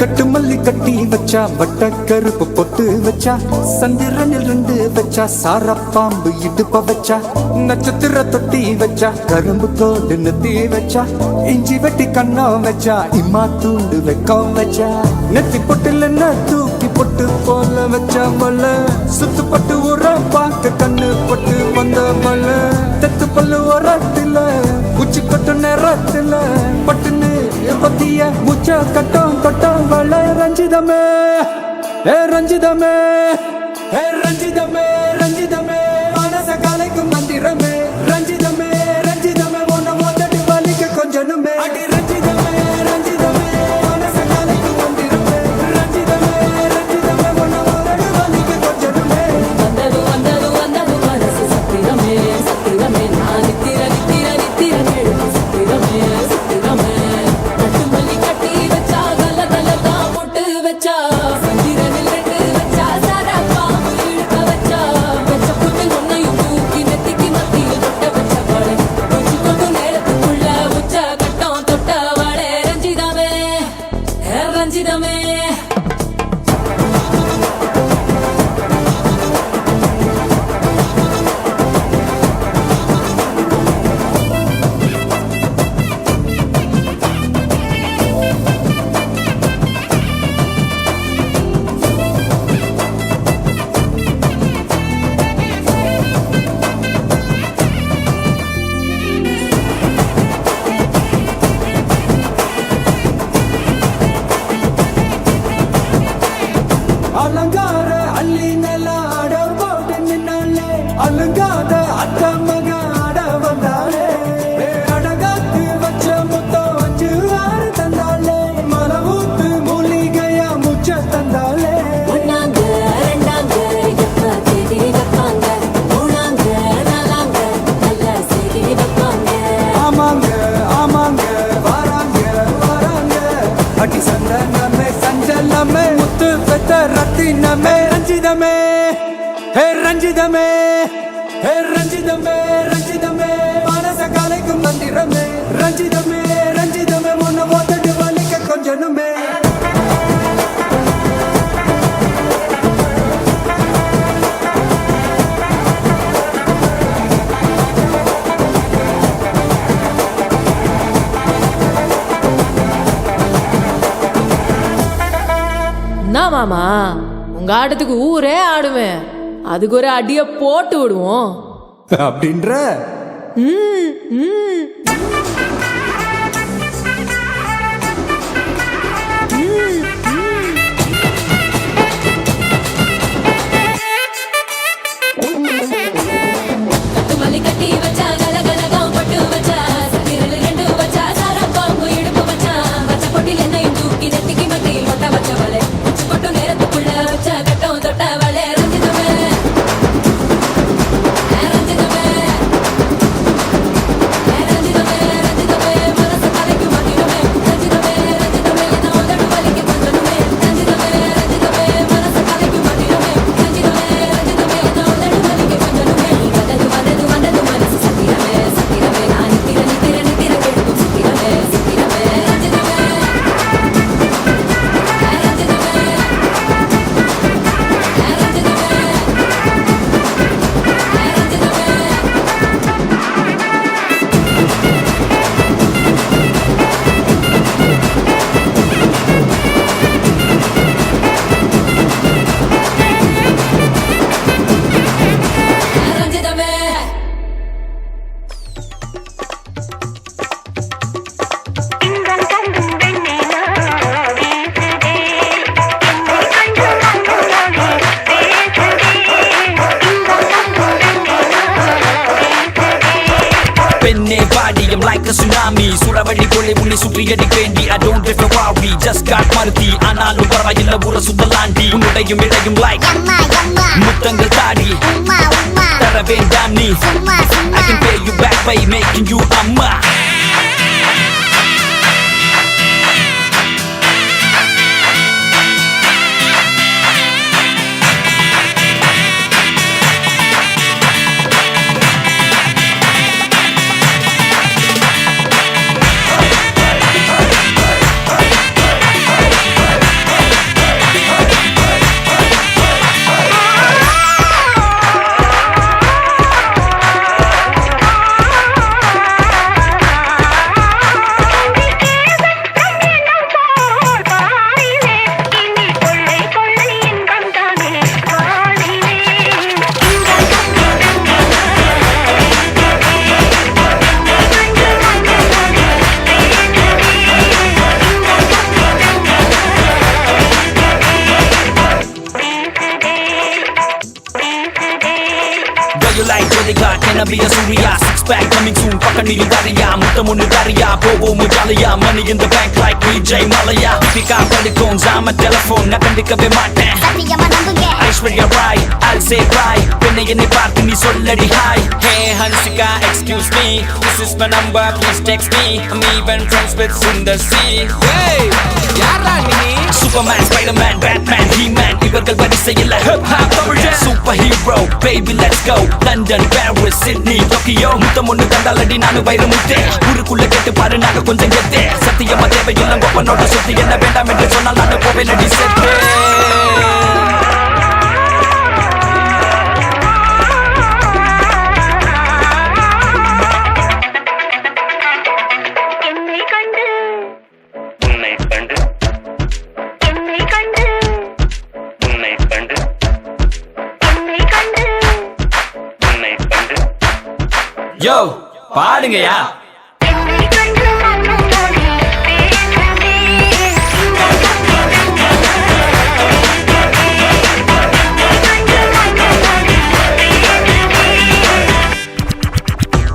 கட்டு மல்லி கட்டி வச்சா வட்ட கருப்பு பொட்டு வச்சா சந்திரனில் 2 வச்சா சார பாம்பு இடுப்ப வச்சா நட்சத்திர தொட்டி வச்சா கரும்பு தோடு நெத்தி வச்சா இஞ்சி வெட்டி கண்ணம் வச்சா இம்மா தூண்டு வெக்கம் வச்சா நெத்தி பொட்டுல தூக்கி பொட்டு போல வச்சா மல்ல சுத்து பட்டு உர பார்க்க கண்ணு பொட்டு வந்த மல்ல தெத்து பல்லு உரத்துல உச்சி கொட்டு நேரத்துல பட்டுன்னு பத்திய முச்ச கட்டம் கட்டம் வள ரஞ்சிதமே ரஞ்சிதமே ரஞ்சிதமே ரஞ்சிதமே மனச கலைக்கும் மந்திரமே ரஞ்சிதமே ரஞ்சிதமே ஒன்ன மோதடி வலிக்க கொஞ்சனுமே அடி ரஞ்சிதமே ரஞ்சிதமே மனச கலைக்கும் மந்திரமே ரஞ்சிதமே ரஞ்சிதமே ஒன்ன மோதடி வலிக்க கொஞ்சனுமே வந்தது வந்தது வந்தது மனசு சத்திரமே சத்திரமே நான் நித்திர நித்திர நித்திர கேடு சத்திரமே சத்திரமே கட்டு மல்லி கட்டி வச்சா கல்ல கல்ல தான் போட்டு வச்சா சந்திரனில் 2 வச்சா சாரா பாம்பு இழுக்க வச்சா வச்ச புட்டு ஒன்னையும் தூக்கி நெத்திக்கு மத்தியில் தொட்ட வச்ச வாழை கொஞ்சி கொண்டு நேரத்துக்குள்ள உச்ச கட்டம் தொட்ட வாழை ரஞ்சிதமே ரஞ்சிதமே அலங்கார அள்ளி மேல ஆட போட்டு நின்னாலே அலங்காத அத்த மக ஆட வந்தாலே அடகாத்து வச்ச முத்தம் 5 6 தந்தாலே மலை ஊத்து மூலிகையா முச்ச தந்தாலே ஒன்னாங்க ரெண்டாங்க எப்ப தேதி வைப்பாங்க மூணாங்க நாலாங்க நல்ல செய்தி வைப்பாங்க ஆமாங்க ஆமாங்க வராங்க வராங்க அடி சந்தனமே சஞ்சலமே முத்து பெத்த ரத்தினமே ரஞ்சிதமே ரஞ்சிதமே ரஞ்சிதமே ரஞ்சிதமே மனச கலைக்கும் மந்திரமே ரஞ்சிதமே ரஞ்சிதமே ஒன்ன ஓதட்டு வலிக்க கொஞ்சனுமே என்ன மாமா உங்க ஆட்டத்துக்கு ஊரே ஆடுவேன் அதுக்கு ஒரு அடிய போட்டு விடுவோம் அப்படின்ற ம், ம். கட்டு மல்லி கட்டி வச்சா கலகலகம் பட்டு வச்சா சந்திரனில் 2 வச்சா சாரா பாம்பு இடுப்பு வச்சா வச்ச பொட்டில் என்னையும் தூக்கி நெத்திக்கு மத்தியில் ஒட்ட வச்ச வலை உச்சி கொட்டு நேரத்துக்குள்ள வச்ச கட்டம் தொட்ட வலை ரஞ்சிதமே ரஞ்சிதமே ரஞ்சிதமே ரஞ்சிதமே மனச கலைக்கும் மந்திரமே ரஞ்சிதமே ரஞ்சிதமே நான் உதடு வலிக்க கொஞ்சனுமே ரஞ்சிதமே ரஞ்சிதமே மனச கலைக்கும் மந்திரமே ரஞ்சிதமே ரஞ்சிதமே நான் உதடு வலிக்க கொஞ்சனுமே வந்தது வந்தது வந்தது மனசு சத்திரமே சத்திரமே நான் நித்திர நித்திர நித்திர கேட்கும் சத்திரமே சத்திரமே ரஞ்சிதமே ரஞ்சிதமே ரஞ்சிதமே இன்பம் தந்தும் வெண்ணிலா வீசுதே என்னை கண்டும் அன்புலகே பேசுதே இன்பம் தந்தும் வெண்ணிலா வீசுதே பெண்ணே பாடியம் like a tsunami சுடவழி போலே உன்னை சுற்றியடி வேண்டி I don't ever worry just got மருத்தி ஆனாலும் பரவாயில்ல ஊர சுத்தலாண்டி உன்னுடையும் இடையும் like முத்தங்கள் தாடி தர வேண்டாம் நீ I can pay you back by making you அம்மா be a Surya. Six pack coming soon, பக்க நீ தரியா முத்தம் ஒண்ணு தரியா போவோம் ஜாலியா money in the bank like Vijay Malaya. Pika படிக்கும் ஜாம டெலிபோன் நான் கண்டுக்கவே மாட்டேன் சத்தியமா நம்புங்க Aishwarya Rai, I'll say bye. பெண்ணை என்னை பார்த்து நீ சொல்லடி hi. Hey Hansika, excuse me, this is my number, please text me. I'm even friends with Sundar C. Hey, யாரா நீ? Superman, Spiderman, Batman, He-Man, இவர்கள் வரிசையில் hip hop தமிழன். Superhero, baby let's go. London, Paris, Sydney, Tokyo. முத்தம் ஒண்ணு கண்டாலடி நானு வைரமுத்தே. ஊருக்குள்ள கேட்டு பாரு நாங்க கொஞ்சம் கெத்தே. சத்தியமா தேவையில்லை ஒப்பனோட சுத்தி என்ன வேண்டாம் என்று சொன்னால் நானு போவேலடி செத்தே. என்னை கண்டு உன்னை கண்டு என்னை கண்டு உன்னை கண்டு என்னை கண்டு உன்னை கண்டு Yo, பாடுங்கயா. என்னை கண்டு மனம் மொழி பேசுதே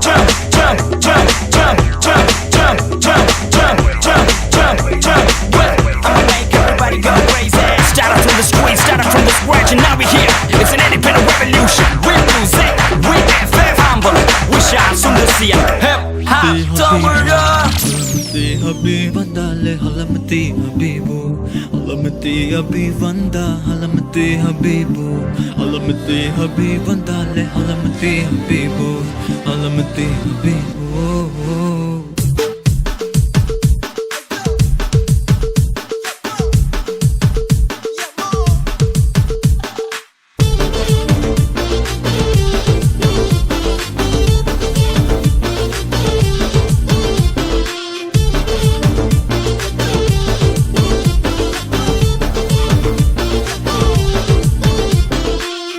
Jump, jump, jump, jump, jump, jump, jump, jump, jump, jump, jump. Well, I'ma make everybody go crazy. Start up from the street, start up from the scratch, and now we here. It's an independent revolution. We music, we FF humble. We shine Sundar C. Hip hop, Tamara. Halamati Habib Vandale Halamati Habibu Halamati Habib Vanda Halamati Habibu Halamati Habib Vandale Halamati Habibu Halamati Habibu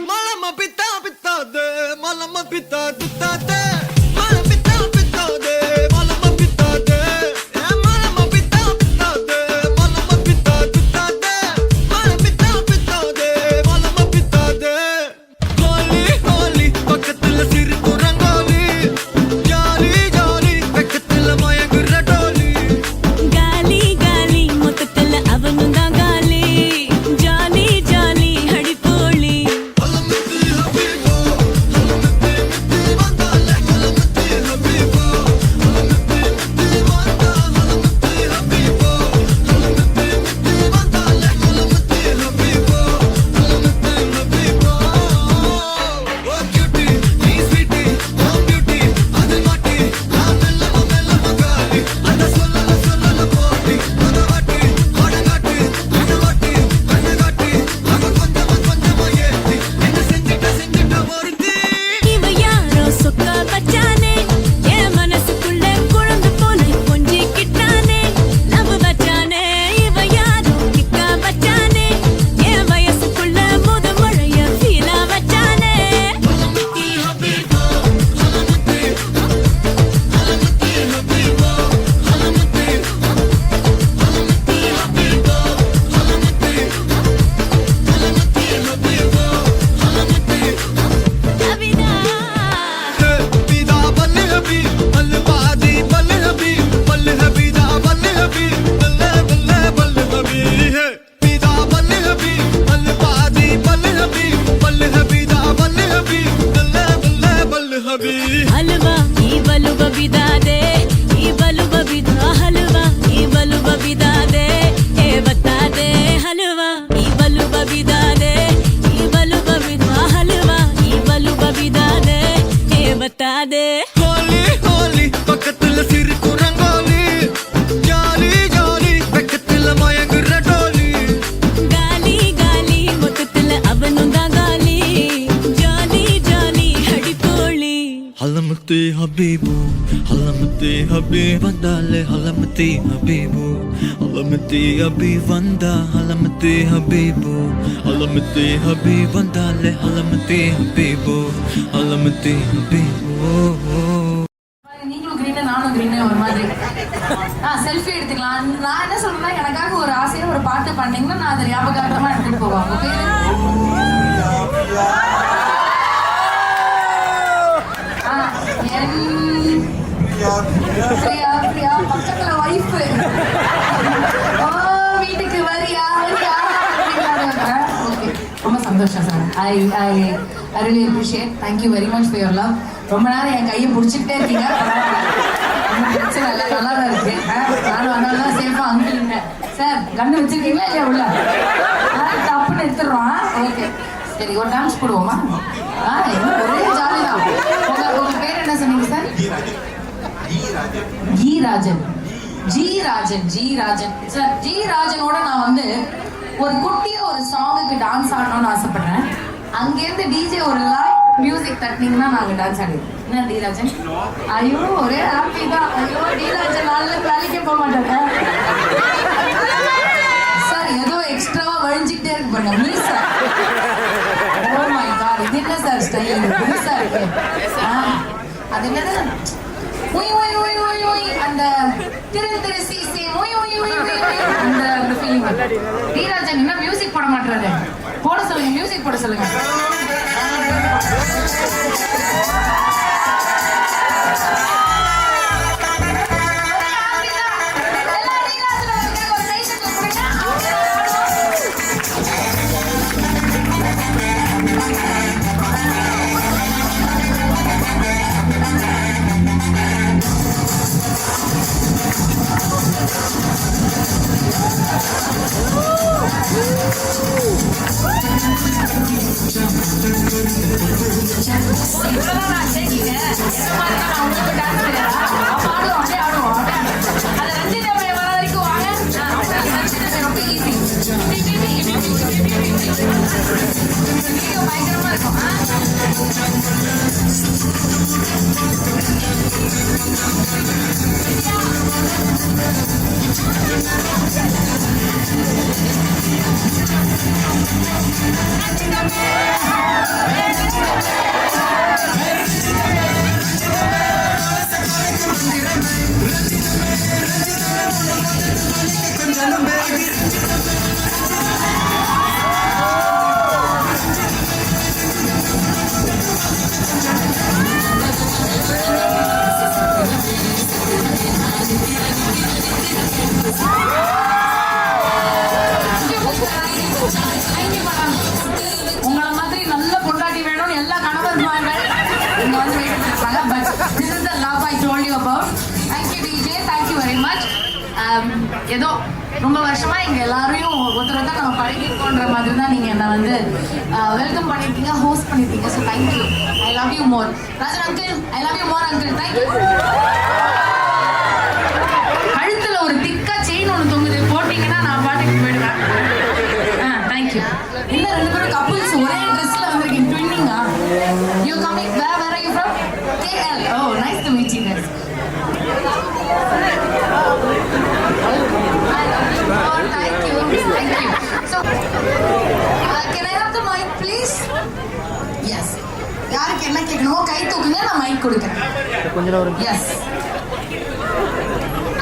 Malama pita pita de malama pita pita de malama pita pita de malama pita de malama pita pita de malama pita pita de malama pita pita de malama pita de holi holi பக்கத்துல சிரிப்பு rangoli jolly jolly பக்கத்துல மயங்குற டோலி காலி காலி மொத்தத்துல அவனும் தான் காலி jolly jolly அடிப்போலி Halamati Habibu Halamati Mitti Vandale Halamati Habibu Halamati Mitti Vanda Halamati Habibu Halamati Mitti Vandale Halamati Habibu Halamati Habibu Oh cutie, nee sweetie, oh beauty Adu matti, mella magali Anda sollala sollala poti Adu vatti, kodangatti Adu vatti, kannagatti Aga konjama konjama ஏத்தி என்ன செஞ்சிட்ட ஒருத்தி இவ யாரோ சொக்க வச்சானே என் மனசுக்குள்ள குழந்தை போல கொஞ்சிக்கிட்டானே love வச்சானே இவ யாரோ கிக்கா வச்சானே என் வயசுக்குள்ள முத மழைய ஃபீலா வச்சானே Halamati Habibu Halamati Halamati Habibu Halamati Halamati Habibu Halamati Halamati Habibu Halamati Kavitha Bida bal habib bal baadi bal habib bal habida bal habib bal bal habib bida bal habib bal baadi bal habib bal habida bal habib bal bal habib हलवा ई बलु बबिदा दे ई बलु बबिदा हलवा ई बलु बबिदा दे ए बता दे हलवा ई बलु बबिदा दे ई बलु बबिदा हलवा ई बलु बबिदा दे ए बता दे Holi holi பக்கத்துல சிரிப்பு rangoli jolly jolly பக்கத்துல மயங்குற டோலி गाली गाली மொத்தத்துல அவனும் தான் காலி ஜாலி ஜாலி அடிப்போலி Halamati Habibu Halamati Habib Vandale Halamati Habibu Halamati Habib Vanda Halamati Habibu Halamati Habib Vandale Halamati Habibu Halamati Habibu நீங்களும் கிரீன் நானும் கிரீன் ஒரு மாதிரி செல்ஃபி எடுத்துக்கலாம். நான் என்ன சொல்றேன்னா எனக்காக ஒரு ஆசையா ஒரு பாட்டு பண்ணீங்கன்னா நான் அதை ஞாபகார்த்தமா எடுத்துட்டு போவேன். உங்க பேரு பிரியா பக்கத்துல வைஃப் வீட்டுக்கு வரியா ஓகே ரொம்ப சந்தோஷம் sir. I really appreciate. Thank you very much for your love. ரொம்ப நேரம் என் கையை பிடிச்சிக்கிட்டே இருக்கீங்க. ஒன்றும் பிரச்சனை இல்லை, நல்லா தான் இருக்கு. நானும் அதனால தான் சேஃபாக அங்கிள் சார் கண்ணு வச்சிருக்கீங்களா இல்லையா உள்ள தப்புன்னு எடுத்துடுறோம். ஓகே சரி ஒரு டான்ஸ் போடுவோமா? ஒரே ஜாலி தான். உங்க பேர் என்ன சொன்னீங்க sir? G Rajan sir. G ராஜனோட நான் வந்து ஒரு குட்டிய ஒரு சாங்குக்கு டான்ஸ் ஆடணும்னு ஆசைப்படுறேன். அங்கேருந்து டிஜே ஒரு லைவ் மியூசிக் தட்டினீங்கன்னா நாங்கள் டான்ஸ் ஆடிடுவோம். என்ன டி ராஜன்? ஐயோ ஒரே ஹாப்பி தான். ஐயோ டி ராஜன் நாளில் வேலைக்கே போக மாட்டாங்க சார். ஏதோ எக்ஸ்ட்ராவா வழிஞ்சிக்கிட்டே இருக்கு பாருங்க மீஸ் சார். ஓ மை காட், இது என்ன சார் ஸ்டைல் புதுசா இருக்கு. அது என்னது ஒய் ஒய் ஒய் ஒய் ஒய் அந்த திரு சீசி ஒய் ஒய் ஒய் ஒய் அந்த ஃபீலிங். டி ராஜன் என்ன மியூசிக் போட மாட்டாரு? போட சொல்லுங்க, மியூசிக் போட சொல்லுங்க. பயங்கரமா இருக்கும். உங்களை மாதிரி நல்ல பொண்டாட்டி வேணும்னு எல்லா கணவர்மார்கள் இங்க வந்து வெயிட் இருப்பாங்க. But this is the love I told you about. Thank you DJ, thank you very much. ஏதோ ரொம்ப வருஷமா இங்க எல்லாரையும் ஒருத்தர் தான் நம்ம பழகிருக்கோன்ற மாதிரி தான் நீங்க என்ன வந்து வெல்கம் பண்ணிருக்கீங்க, ஹோஸ்ட் பண்ணிருக்கீங்க. So thank you. I love you more. Rajan uncle, I love you more uncle. Thank you. கழுத்துல ஒரு திக்கா செயின் ஒன்று தொங்குது, போட்டீங்கன்னா நான் பாட்டுக்கு போயிடுவேன். தேங்க்யூ. இன்னும் ரெண்டு பேரும் கப்புள்ஸ் ஒரே ட்ரெஸ்ல வந்திருக்கீங்க, ட்வின்னிங்கா? You coming, where are you from? KL. Oh nice to meet you guys. Thank you. So, can I have the mic, please? Yes. யாருக்கு என்ன கேட்கணுமோ கை தூக்குங்க, நான் மைக் கொடுக்கிறேன். Yes.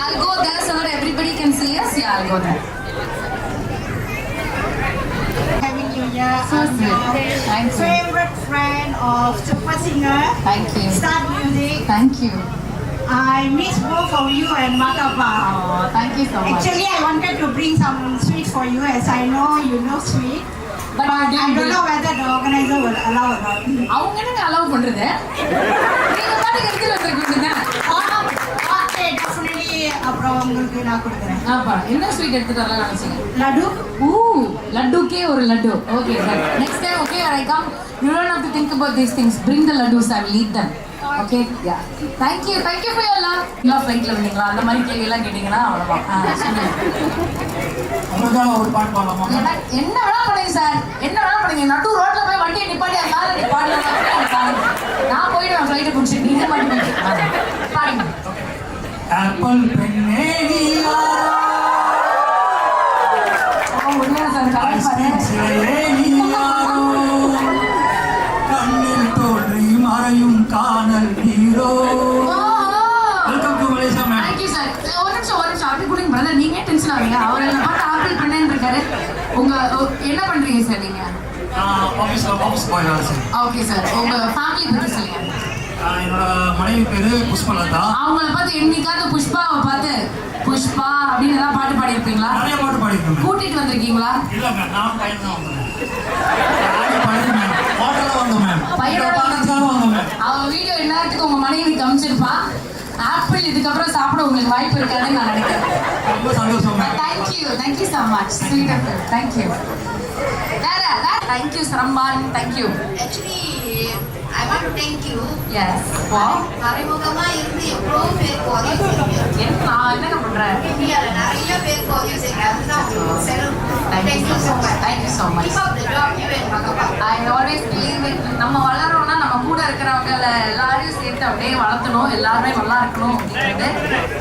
I'll go there so that everybody can see us. Yeah, I'll go there. Having you here. So I'm sweet. your Thank you. favorite friend of Super Singer. Thank you. Start Music. Thank you. I miss both of you and Makapa. Oh, thank you so much. Actually, I wanted to bring some sweets for you as I know you know sweet. But I don't know whether the organizer will allow or not. அவங்க என்னங்க allow பண்றது? நீங்க பாட்டுக்கு எடுத்து வச்சிருக்கீங்க. Okay, definitely அப்புறம் உங்களுக்கு நான் கொடுக்குறேன். ஆப்பா என்ன ஸ்வீட் எடுத்துட்டு வரலாம் நினைச்சீங்க? லட்டு. லட்டுக்கே ஒரு laddu. Okay, next time okay when I come you don't have to think about these things. Bring the laddus, I will eat them. Okay, yeah. Thank you for your love. எல்லா ஃப்ளைட்ல வந்தீங்களா? அந்த மாதிரி கேள்வி எல்லாம் கேட்டீங்கன்னா அவ்வளவுதான். அவ்வளவுதான் ஒரு பாட்டு பாடலாமா? என்ன வேணா பண்ணுங்க சார், என்ன வேணா பண்ணுங்க. நடு ரோட்ல போய் வண்டியை நிப்பாட்டி அந்த மாதிரி பாடலாம். நான் போயிடுவேன் ஃப்ளைட்டை பிடிச்சி, நீங்க மாட்டி பாருங்க. ஆப்பிள் பெண்ணேனியா உண்மையா சார் கரெக்ட் கண்ணில் தோன்றி மறையும் காணல் hero. Welcome to Malaysia ma'am. Thank you sir. ஒரு நிமிஷம் அப்படி கொடுங்க பிரதர். நீங்க டென்ஷன் ஆவீங்க. அவர் என்ன பார்த்து ஆப்பிள் பண்ணேன்னு இருக்காரு. உங்க என்ன பண்றீங்க சார் நீங்க? ஆஃபீஸ் பாய் வேலை சார். Okay sir. உங்க ஃபேமிலி பத்தி சொல்லுங்க. என்னோட மனைவி பேரு புஷ்பலதா. அவங்கள பார்த்து என்னைக்காவது புஷ்பாவை பார்த்து புஷ்பா அப்படின்னு ஏதாவது பாட்டு பாடியிருப்பீங்களா? நிறைய பாட்டு பாடிருக்கேன். கூட்டிட்டு வந்திருக்கீங்களா? இல்ல மேம், நான் பையன் தான் வந்தேன். பையன் மேம், ஹோட்டல்ல வந்தேன் மேம். பையனோட பாடத்துக்காக வந்தேன் மேம். அவங்க வீடியோ எல்லாத்துக்கும் உங்க மனைவி காமிச்சிருப்பா. ஆப்பிள் இதுக்கப்புறம் சாப்பிட உங்களுக்கு வாய்ப்பு இருக்காதுன்னு நான் நினைக்கிறேன். ரொம்ப சந்தோஷம் ma'am. Thank you so much. Sweet of thank you. வேற தேங்க்யூ சரம்பான். Thank you. Actually I want to thank you. Yes. Wow. மறைமுகமா இருந்து எவ்வளோ பேருக்கு உதவி செய்யுங்க. நான் என்ன பண்றேன்? இந்தியாவில் நிறைய பேருக்கு உதவி செய்யுங்க. அதுதான் உங்களுக்கு செலவு. Thank you so much. Thank you so much. Keep up the job you and மகப்பா. I always believe it. நம்ம வளரோம்னா நம்ம கூட இருக்கிறவங்கள எல்லாரையும் சேர்த்து அப்படியே வளர்த்தணும், எல்லாருமே நல்லா இருக்கணும் அப்படிங்கிறது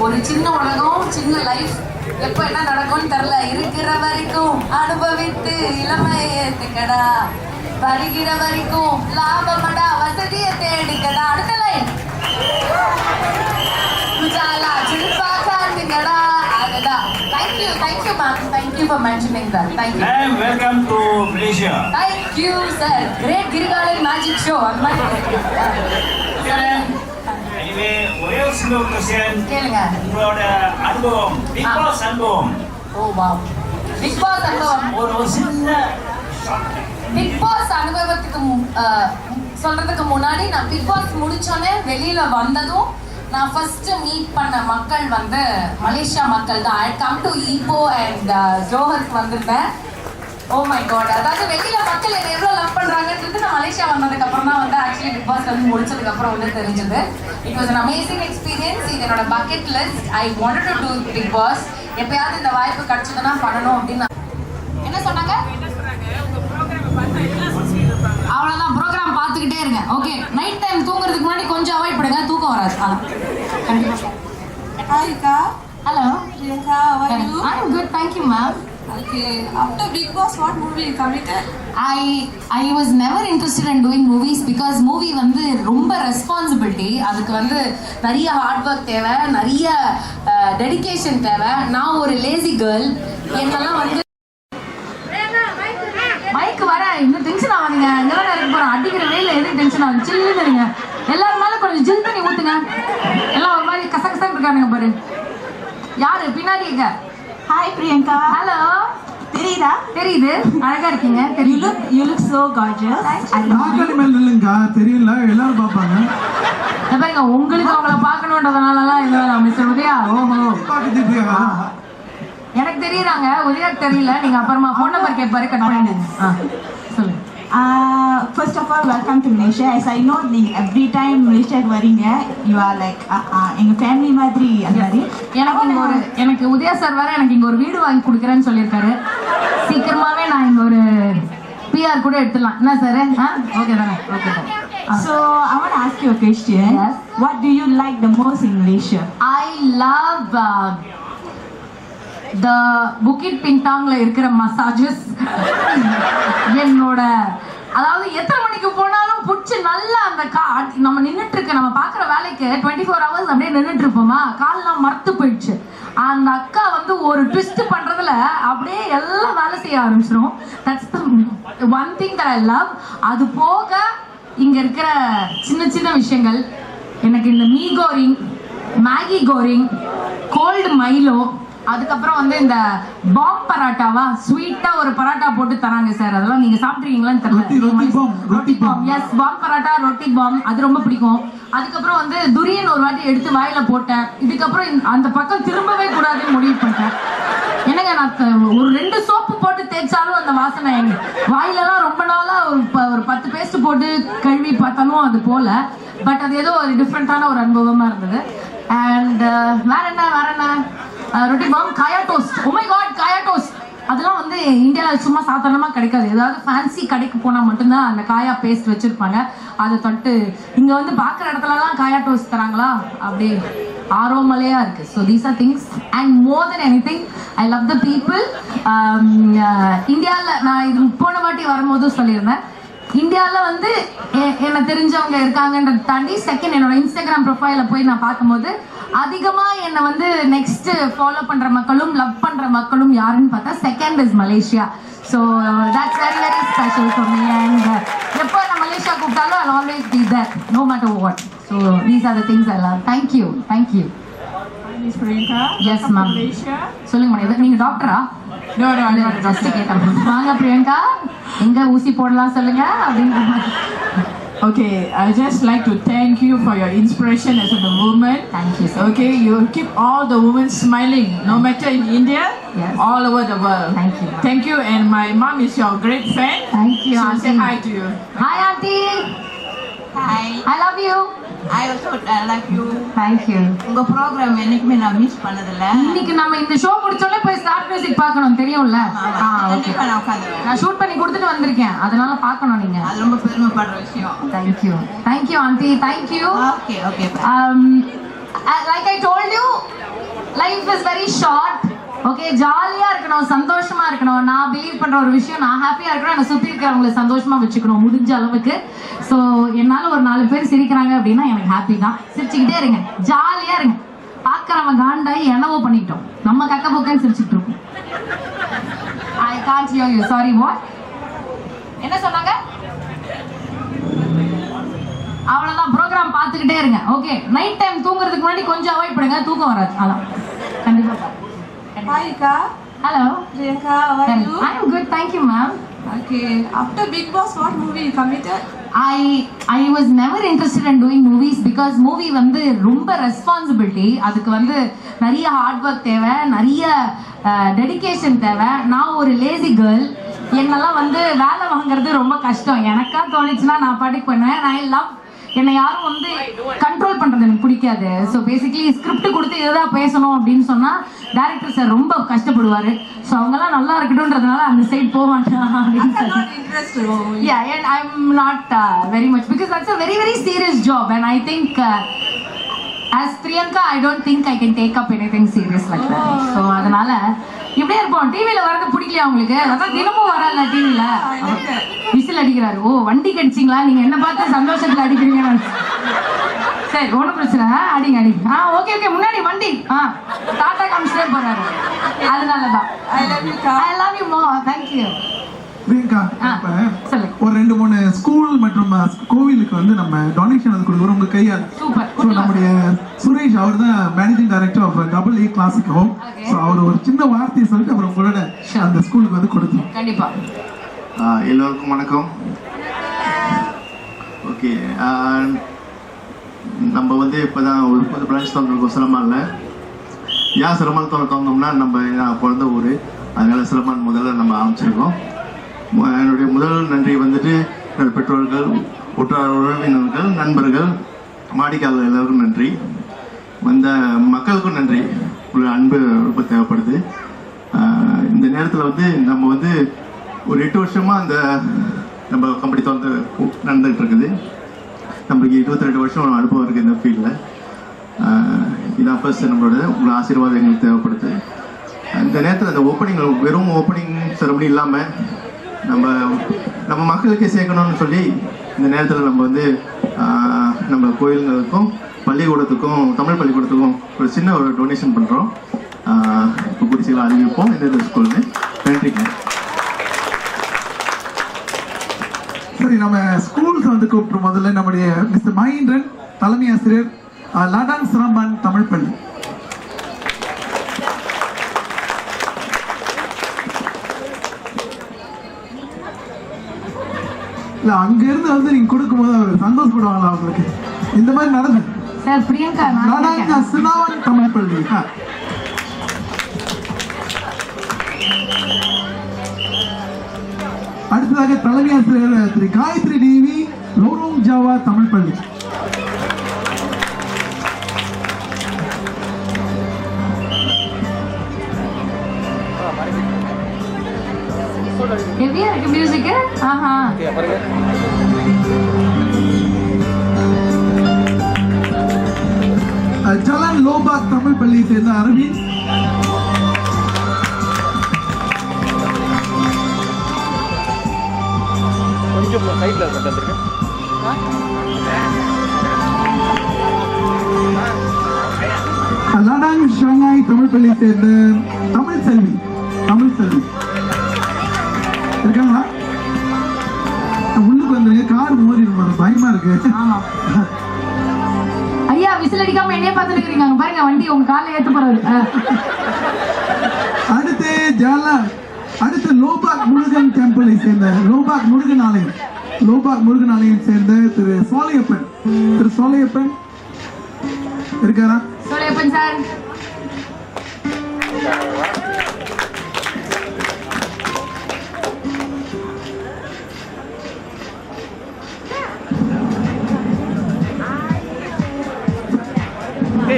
ஒரு சின்ன உலகம், சின்ன லைஃப். எப்போ என்ன நடக்கும்னு தெரியல. இருக்கிற வரைக்கும் அனுபவித்து இளமையை ஏத்துக்கடா, வருகிற வரைக்கும் லாபமடா, வசதியை தேடிக்கடா. அடுத்த லைன் உஜாலா சில்பா காந்துங்கடா. அதுதான். Thank you ma'am. Thank you for mentioning that. Thank you. Ma'am, welcome to Malaysia. Thank you sir. Great Kirikalan magic show. அந்த மாதிரி Anyway, ஒரே ஒரு சின்ன கொஸ்டின். கேளுங்க. உங்களோட அனுபவம், பிக் பாஸ் அனுபவம். ஓ வாவ். பிக் பாஸ் அனுபவம். ஒரு சின்ன பிக் பாஸ் அனுபவத்துக்கு சொல்றதுக்கு முன்னாடி நான் பிக் பாஸ் முடிச்சோன்னே வெளியில வந்ததும் நான் ஃபர்ஸ்ட் மீட் பண்ண மக்கள் வந்து மலேசியா மக்கள் தான். I come to Ipoh and ஜோஹருக்கு வந்திருந்தேன். Oh my God. அதாவது வெளியில மக்கள் என்ன எவ்வளோ லவ் பண்றாங்கன்றது நான் மலேசியா வந்ததுக்கு அப்புறம் தான் வந்து ஆக்சுவலி பிக் பாஸ் வந்து முடிச்சதுக்கு அப்புறம் வந்து தெரிஞ்சது. It was an amazing experience. இது என்னோட bucket list. I wanted to do Bigg Boss. எப்பயாவது இந்த வாய்ப்பு கிடைச்சதுன்னா பண்ணணும் அப்படின்னு. என்ன சொன்னாங்க? அவ்வளோதான். ப்ரோக்ராம் பார்த்துக்கிட்டே இருங்க. ஓகே. நைட் டைம் தூங்குறதுக்கு முன்னாடி கொஞ்சம் அவாய்ட் பண்ணுங்க, தூக்கம் வராது. அதான் கண்டிப்பாக. Hi, Ka. Hello Priyanka, how are you? I'm good, thank you ma'am. Okay. After Big Boss, what movie you committed? I was never interested in doing movies because movie வந்து ரொம்ப ரெஸ்பான்சிபிலிட்டி. அதுக்கு வந்து நிறைய ஹார்ட் ஒர்க் தேவை, நிறைய dedication தேவை. நான் ஒரு லேசி கேர்ள். என்னெல்லாம் வந்து மைக்கு வர இன்னும் டென்ஷன் ஆகாதீங்க. எங்கெல்லாம் இருக்க போகிறோம். அடிக்கிற வேலை எதுவும் டென்ஷன் ஆகுது. சில்லுன்னு இருங்க. எல்லாரும் மேலே கொஞ்சம் ஜில் தண்ணி ஊற்றுங்க. எல்லாம் ஒரு மாதிரி கசகசன்னு இருக்கானுங்க பாரு. யாரு பின்னாடி இருக்க? Hi, Priyanka. ஹலோ. தெரியுதா? தெரியுது. அழகா இருக்கீங்க. தெரியுது. You look so gorgeous. நாற்காலி மேல நில்லுங்க, தெரியல, எல்லாரும் பார்ப்பாங்க. பாருங்க, உங்களுக்கு அவங்கள பார்க்கணுன்றதுனாலலாம் இல்லை மிஸ்டர் உதயா. ஓஹோ, எனக்கு தெரியுறாங்க, உதயாக்கு தெரியல. நீங்க அப்புறமா ஃபோன் நம்பர் கேட்பாரு, கட் பண்ணிடுங்க. சொல்லுங்க. First of all, welcome to Malaysia. As I know, every time Malaysia வரீங்க, you are like எங்க ஃபேமிலி மாதிரி. அந்த மாதிரி எனக்கு உதயா சார் வேற எனக்கு இங்க ஒரு வீடு வாங்கி கொடுக்குறேன்னு சொல்லியிருக்காரு. சீக்கிரமாவே நான் இங்க ஒரு பிஆர் கூட எடுத்துடலாம். என்ன சார்? ஓகே தானே? ஓகே தான். So I want to ask you a question. Yes. What do you like the most in Malaysia? I love the Bukit Pintangல இருக்கிற மசாஜஸ். என்னோட அதாவது எத்தனை மணிக்கு போனாலும் பிடிச்சி நல்லா அந்த நம்ம நின்றுட்டு இருக்க நம்ம பார்க்குற வேலைக்கு 24 hours அப்படியே நின்றுட்டு இருப்போமா, கால்லாம் மறுத்து போயிடுச்சு. அந்த அக்கா வந்து ஒரு ட்விஸ்ட் பண்றதுல அப்படியே எல்லாம் வேலை செய்ய ஆரம்பிச்சிடும். That's the one thing that I love. அது போக இங்க இருக்கிற சின்ன சின்ன விஷயங்கள். எனக்கு இந்த மீ கோரிங், மேகி கோரிங், கோல்டு மைலோ, அதுக்கப்புறம் வந்து இந்த பாம் பராட்டாவா ஸ்வீட்டா ஒரு பராட்டா போட்டு தராங்க சார். அதெல்லாம் நீங்க சாப்பிட்ருக்கீங்களான்னு தெரியல. ரொட்டி பாம். எஸ், பாம் பராட்டா, ரொட்டி பாம், அது ரொம்ப பிடிக்கும். அதுக்கப்புறம் வந்து துரியன் ஒரு வாட்டி எடுத்து வாயில போட்டேன். இதுக்கப்புறம் அந்த பக்கம் திரும்பவே கூடாதுன்னு முடிவு பண்ணிட்டேன். என்னங்க, நான் ஒரு 2 சோப்பு போட்டு தேய்ச்சாலும் அந்த வாசனை எங்க வாயிலெல்லாம் ரொம்ப நாளா ஒரு 10 பேஸ்ட் போட்டு கழுவி பார்த்தாலும் அது போல. பட் அது ஏதோ ஒரு டிஃப்ரெண்டான ஒரு அனுபவமா இருந்தது. அண்ட் வேற என்ன ரொட்டி பாம், காயா டோஸ்ட். ஓ மை காட், காயா டோஸ்ட் அதெல்லாம் வந்து இந்தியாவில் சும்மா சாதாரணமாக கிடைக்காது. ஏதாவது ஃபேன்சி கடைக்கு போனால் மட்டும்தான் அந்த காயா பேஸ்ட் வச்சுருப்பாங்க. அதை தொட்டு இங்கே வந்து பார்க்குற இடத்துலலாம் காயா டோஸ்ட் தராங்களா, அப்படி ஆரோமலையாக இருக்குது. So these are things. And more then any thing I love the people. இந்தியாவில் நான் இது போன வாட்டி வரும்போது சொல்லியிருந்தேன், இந்தியாவில் வந்து என்னை தெரிஞ்சவங்க இருக்காங்கன்றதை தாண்டி செகண்ட் என்னோட இன்ஸ்டாகிராம் ப்ரொஃபைலில் போய் நான் பார்க்கும்போது அதிகமாக என்னை வந்து நெக்ஸ்ட் ஃபாலோ பண்ணுற மக்களும் லவ் பண்ணுற மக்களும் யாருன்னு பார்த்தா second is Malaysia. So that's very very special for me. And எப்போ நான் மலேசியா கூப்பிட்டாலும் I always be there, no matter what. So these are the things I love. Thank you. Miss Priyanka. Yes, welcome to ma'am. Malaysia. சொல்லுங்க madam, நீங்க டாக்டரா? No, I'm not just கேட்டேன். வாங்க பிரியங்கா, எங்க ஊசி போடலாம் சொல்லுங்க அப்படின்ற மாதிரி. Okay, I just like to thank you for your inspiration as a woman. Thank you, sir. Okay, you keep all the women smiling, no matter in India, Yes. all over the world. Thank you. Thank you, and my mom is your great fan. Thank you, So say auntie. hi to you. Hi auntie. Hi, I love you. I also love you. Thank you. உங்க program என்னைக்குமே நான் miss பண்ணதில்ல. இன்னைக்கு நம்ம இந்த show முடிச்சோடனே போய் start music பார்க்கணும், தெரியும்ல? ஓகே. கண்டிப்பா நான் உட்காந்துருவேன். நான் ஷூட் பண்ணி கொடுத்துட்டு வந்திருக்கேன், அதனால பார்க்கணும் நீங்க. அது ரொம்ப பெருமைப்படுற விஷயம். Thank you auntie. Thank you. Okay. Like I told you, life is very short. Okay, ஜாலியா இருக்கணும், சந்தோஷமா இருக்கணும். நான் பிலீவ் பண்ற ஒரு விஷயம், நான் ஹாப்பியா இருக்கணும், என்னை சுத்தி இருக்கிறவங்களை சந்தோஷமா வச்சுக்கணும் முடிஞ்ச அளவுக்கு. ஸோ என்னால ஒரு 4 பேர் சிரிக்கிறாங்க அப்படின்னா எனக்கு ஹாப்பி தான். சிரிச்சுக்கிட்டே இருங்க, ஜாலியா இருங்க. பார்க்கறவன் காண்டாயி என்னவோ பண்ணிட்டோம், நம்ம கக்க போக்கன்னு சிரிச்சுட்டு இருக்கோம். I can't hear you, sorry. What? என்ன சொன்னாங்க? அவ்வளவுதான். ப்ரோக்ராம் பார்த்துக்கிட்டே இருங்க. ஓகே, நைட் டைம் தூங்குறதுக்கு முன்னாடி கொஞ்சம் அவாய்ட் பண்ணுங்க, தூக்கம் வராது. அதான் கண்டிப்பா. Hi, Ka. Hello. Priyanka, how are you? I am good, thank you, ma'am. Okay. After Big Boss, what movie you committed? I was never interested in doing movies because movie வந்து ரொம்ப responsibility. அதுக்கு வந்து நிறைய hard work தேவை, நிறைய dedication தேவை. நான் ஒரு லேசி கேர்ள், என்னெல்லாம் வந்து வேலை வாங்குறது ரொம்ப கஷ்டம். எனக்கா தோணுச்சுன்னா நான் பாட்டுக்கு பண்ணுவேன். ஐ லவ், என்னை யாரும் வந்து கண்ட்ரோல் பண்றது எனக்கு பிடிக்காது. ஸோ பேசிக்கலி ஸ்கிரிப்ட் கொடுத்து இதுதான் பேசணும் அப்படின்னு சொன்னா டைரக்டர் சார் ரொம்ப கஷ்டப்படுவாரு. ஸோ அவங்கெல்லாம் நல்லா இருக்கட்டும்ன்றதுனால அந்த சைட் போக மாட்டேன் அப்படின்னு சொல்லி. Yeah, and I'm not very much because that's a very very serious job, and I think as Priyanka I don't think I can take up anything serious like that. So அதனால இப்படியே இருப்போம். டிவியில வரது பிடிக்கலையா உங்களுக்கு? அதான் தினமும் வரல டிவியில. விசில் அடிக்கிறாரு. ஓ, வண்டி கடிச்சிங்களா? நீங்க என்ன பார்த்து சந்தோஷத்துல அடிக்கிறீங்க? சரி, ஒன்றும் பிரச்சனை, அடிங்க. ஓகே, முன்னாடி வண்டி டாடா காமிச்சிட்டே போறாரு, அதனாலதான். I love you more. Thank you. Priyanka, ஒரு 2-3 ஸ்கூல் மற்றும் கோவிலுக்கு வந்து நம்ம டொனேஷன் அது கொடுக்குறோம் உங்க கையால். சூப்பர். ஸோ நம்முடைய சுரேஷ் அவர் தான் managing director of AA classic home. So அவர் ஒரு சின்ன வார்த்தையை சொல்லிட்டு அப்புறம் உங்களோட அந்த ஸ்கூலுக்கு வந்து கொடுத்தோம். கண்டிப்பா. எல்லோருக்கும் வணக்கம். ஓகே, நம்ம வந்து இப்போதான் ஒரு 30 பிரான்ச் திறந்துருக்கோம் சிலம்பானில். ஏன் சிலம்பான் திறந்தோம்னா நம்ம பிறந்த ஊர், அதனால சிலம்பான் முதல்ல நம்ம ஆரம்பிச்சிருக்கோம். என்னுடைய முதல் நன்றி வந்துட்டு என்னோடய பெற்றோர்கள், உற்றார் உறவினர்கள், நண்பர்கள், வாடிக்கையாளர் எல்லாருக்கும் நன்றி. வந்த மக்களுக்கும் நன்றி. ஒரு அன்பு ரொம்ப தேவைப்படுது. இந்த நேரத்தில் வந்து நம்ம வந்து ஒரு 8 வருஷமாக அந்த நம்ம கம்பெனி திறந்து நடந்துகிட்டு இருக்குது. நம்மளுக்கு 22 வருஷம் அனுபவம் இருக்குது இந்த ஃபீல்டில். இதான் ஃபர்ஸ்ட் நம்மளோட ஒரு ஆசீர்வாதம் எங்களுக்கு தேவைப்படுது. இந்த நேரத்தில் அந்த ஓப்பனிங், வெறும் ஓப்பனிங் செரமனி இல்லாமல் நம்ம மக்களுக்கே சேர்க்கணும்னு சொல்லி இந்த நேரத்தில் நம்ம வந்து நம்ம கோயில்களுக்கும் பள்ளிக்கூடத்துக்கும், தமிழ் பள்ளிக்கூடத்துக்கும் ஒரு சின்ன ஒரு டொனேஷன் பண்ணுறோம். இப்போ குறிச்சிகளை அறிவிப்போம் எந்தெந்த ஸ்கூல்னு. நன்றிங்க. சரி, நம்ம ஸ்கூல்ஸ் வந்து கூப்பிட்டு முதல்ல நம்முடைய மிஸ்டர் மகேந்திரன், தலைமை ஆசிரியர், லடாங் சிலம்பான் தமிழ் பள்ளி. இல்ல, அங்க இருந்து வந்து நீங்க கொடுக்கும் போது அவர் சந்தோஷப்படுவாங்களா உங்களுக்கு? இந்த மாதிரி நடந்து சார் பிரியங்கா, லடாங் சிலம்பான் தமிழ் பள்ளி. அடுத்ததாக தலைமை ஆசிரியர் திரு காயத்ரி தேவி, லோரோங் ஜாவா தமிழ் பள்ளி. ஹெவியா இருக்கு மியூசிக். ஆஹா, ஜலான் லோபாக் தமிழ் பள்ளியை சேர்ந்த அரவிந்த். கொஞ்சம் சைட்ல இருக்கு. லடாங் ஷாங்காய் தமிழ் பள்ளியை சேர்ந்த தமிழ் செல்வி. இருக்காங்களா? உள்ளுக்கு வந்துருங்க, கார் மோதி பயமா இருக்கு. விசில் அடிக்காம என்னைய பார்த்துருக்கீங்க பாருங்க, வண்டி உங்க காலைல ஏத்து போறாரு. அடுத்து லோபாக் முருகன் டெம்பிளை சேர்ந்த லோபாக் முருகன் ஆலயம் சேர்ந்த திரு சோலையப்பன் இருக்காரா? சோலையப்பன் சார்.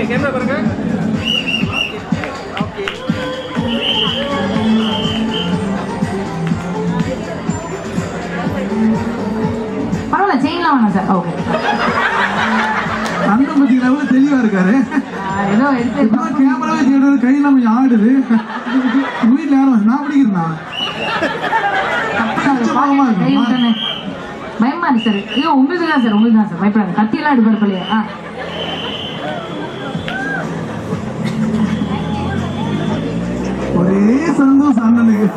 கேமரா பாருங்க. பரவாயில்ல, செயின்லாம் வேணாம் சார். ஓகே, அண்ணன் பத்தி லெவலில் தெளிவா இருக்காரு. ஏதோ எடுத்து கேமராவே தேடுறது கையெல்லாம் கொஞ்சம் ஆடுது. வீட்டில் யாரும் நான் பிடிக்கிறேன்னா பயமா இருக்கு சார். ஐயோ உங்களுக்கு தான் சார் பயப்படாது. கத்தியெல்லாம் எடுப்பார் பிள்ளையா. ஒரே சந்தோஷம் அண்ணனுக்கு.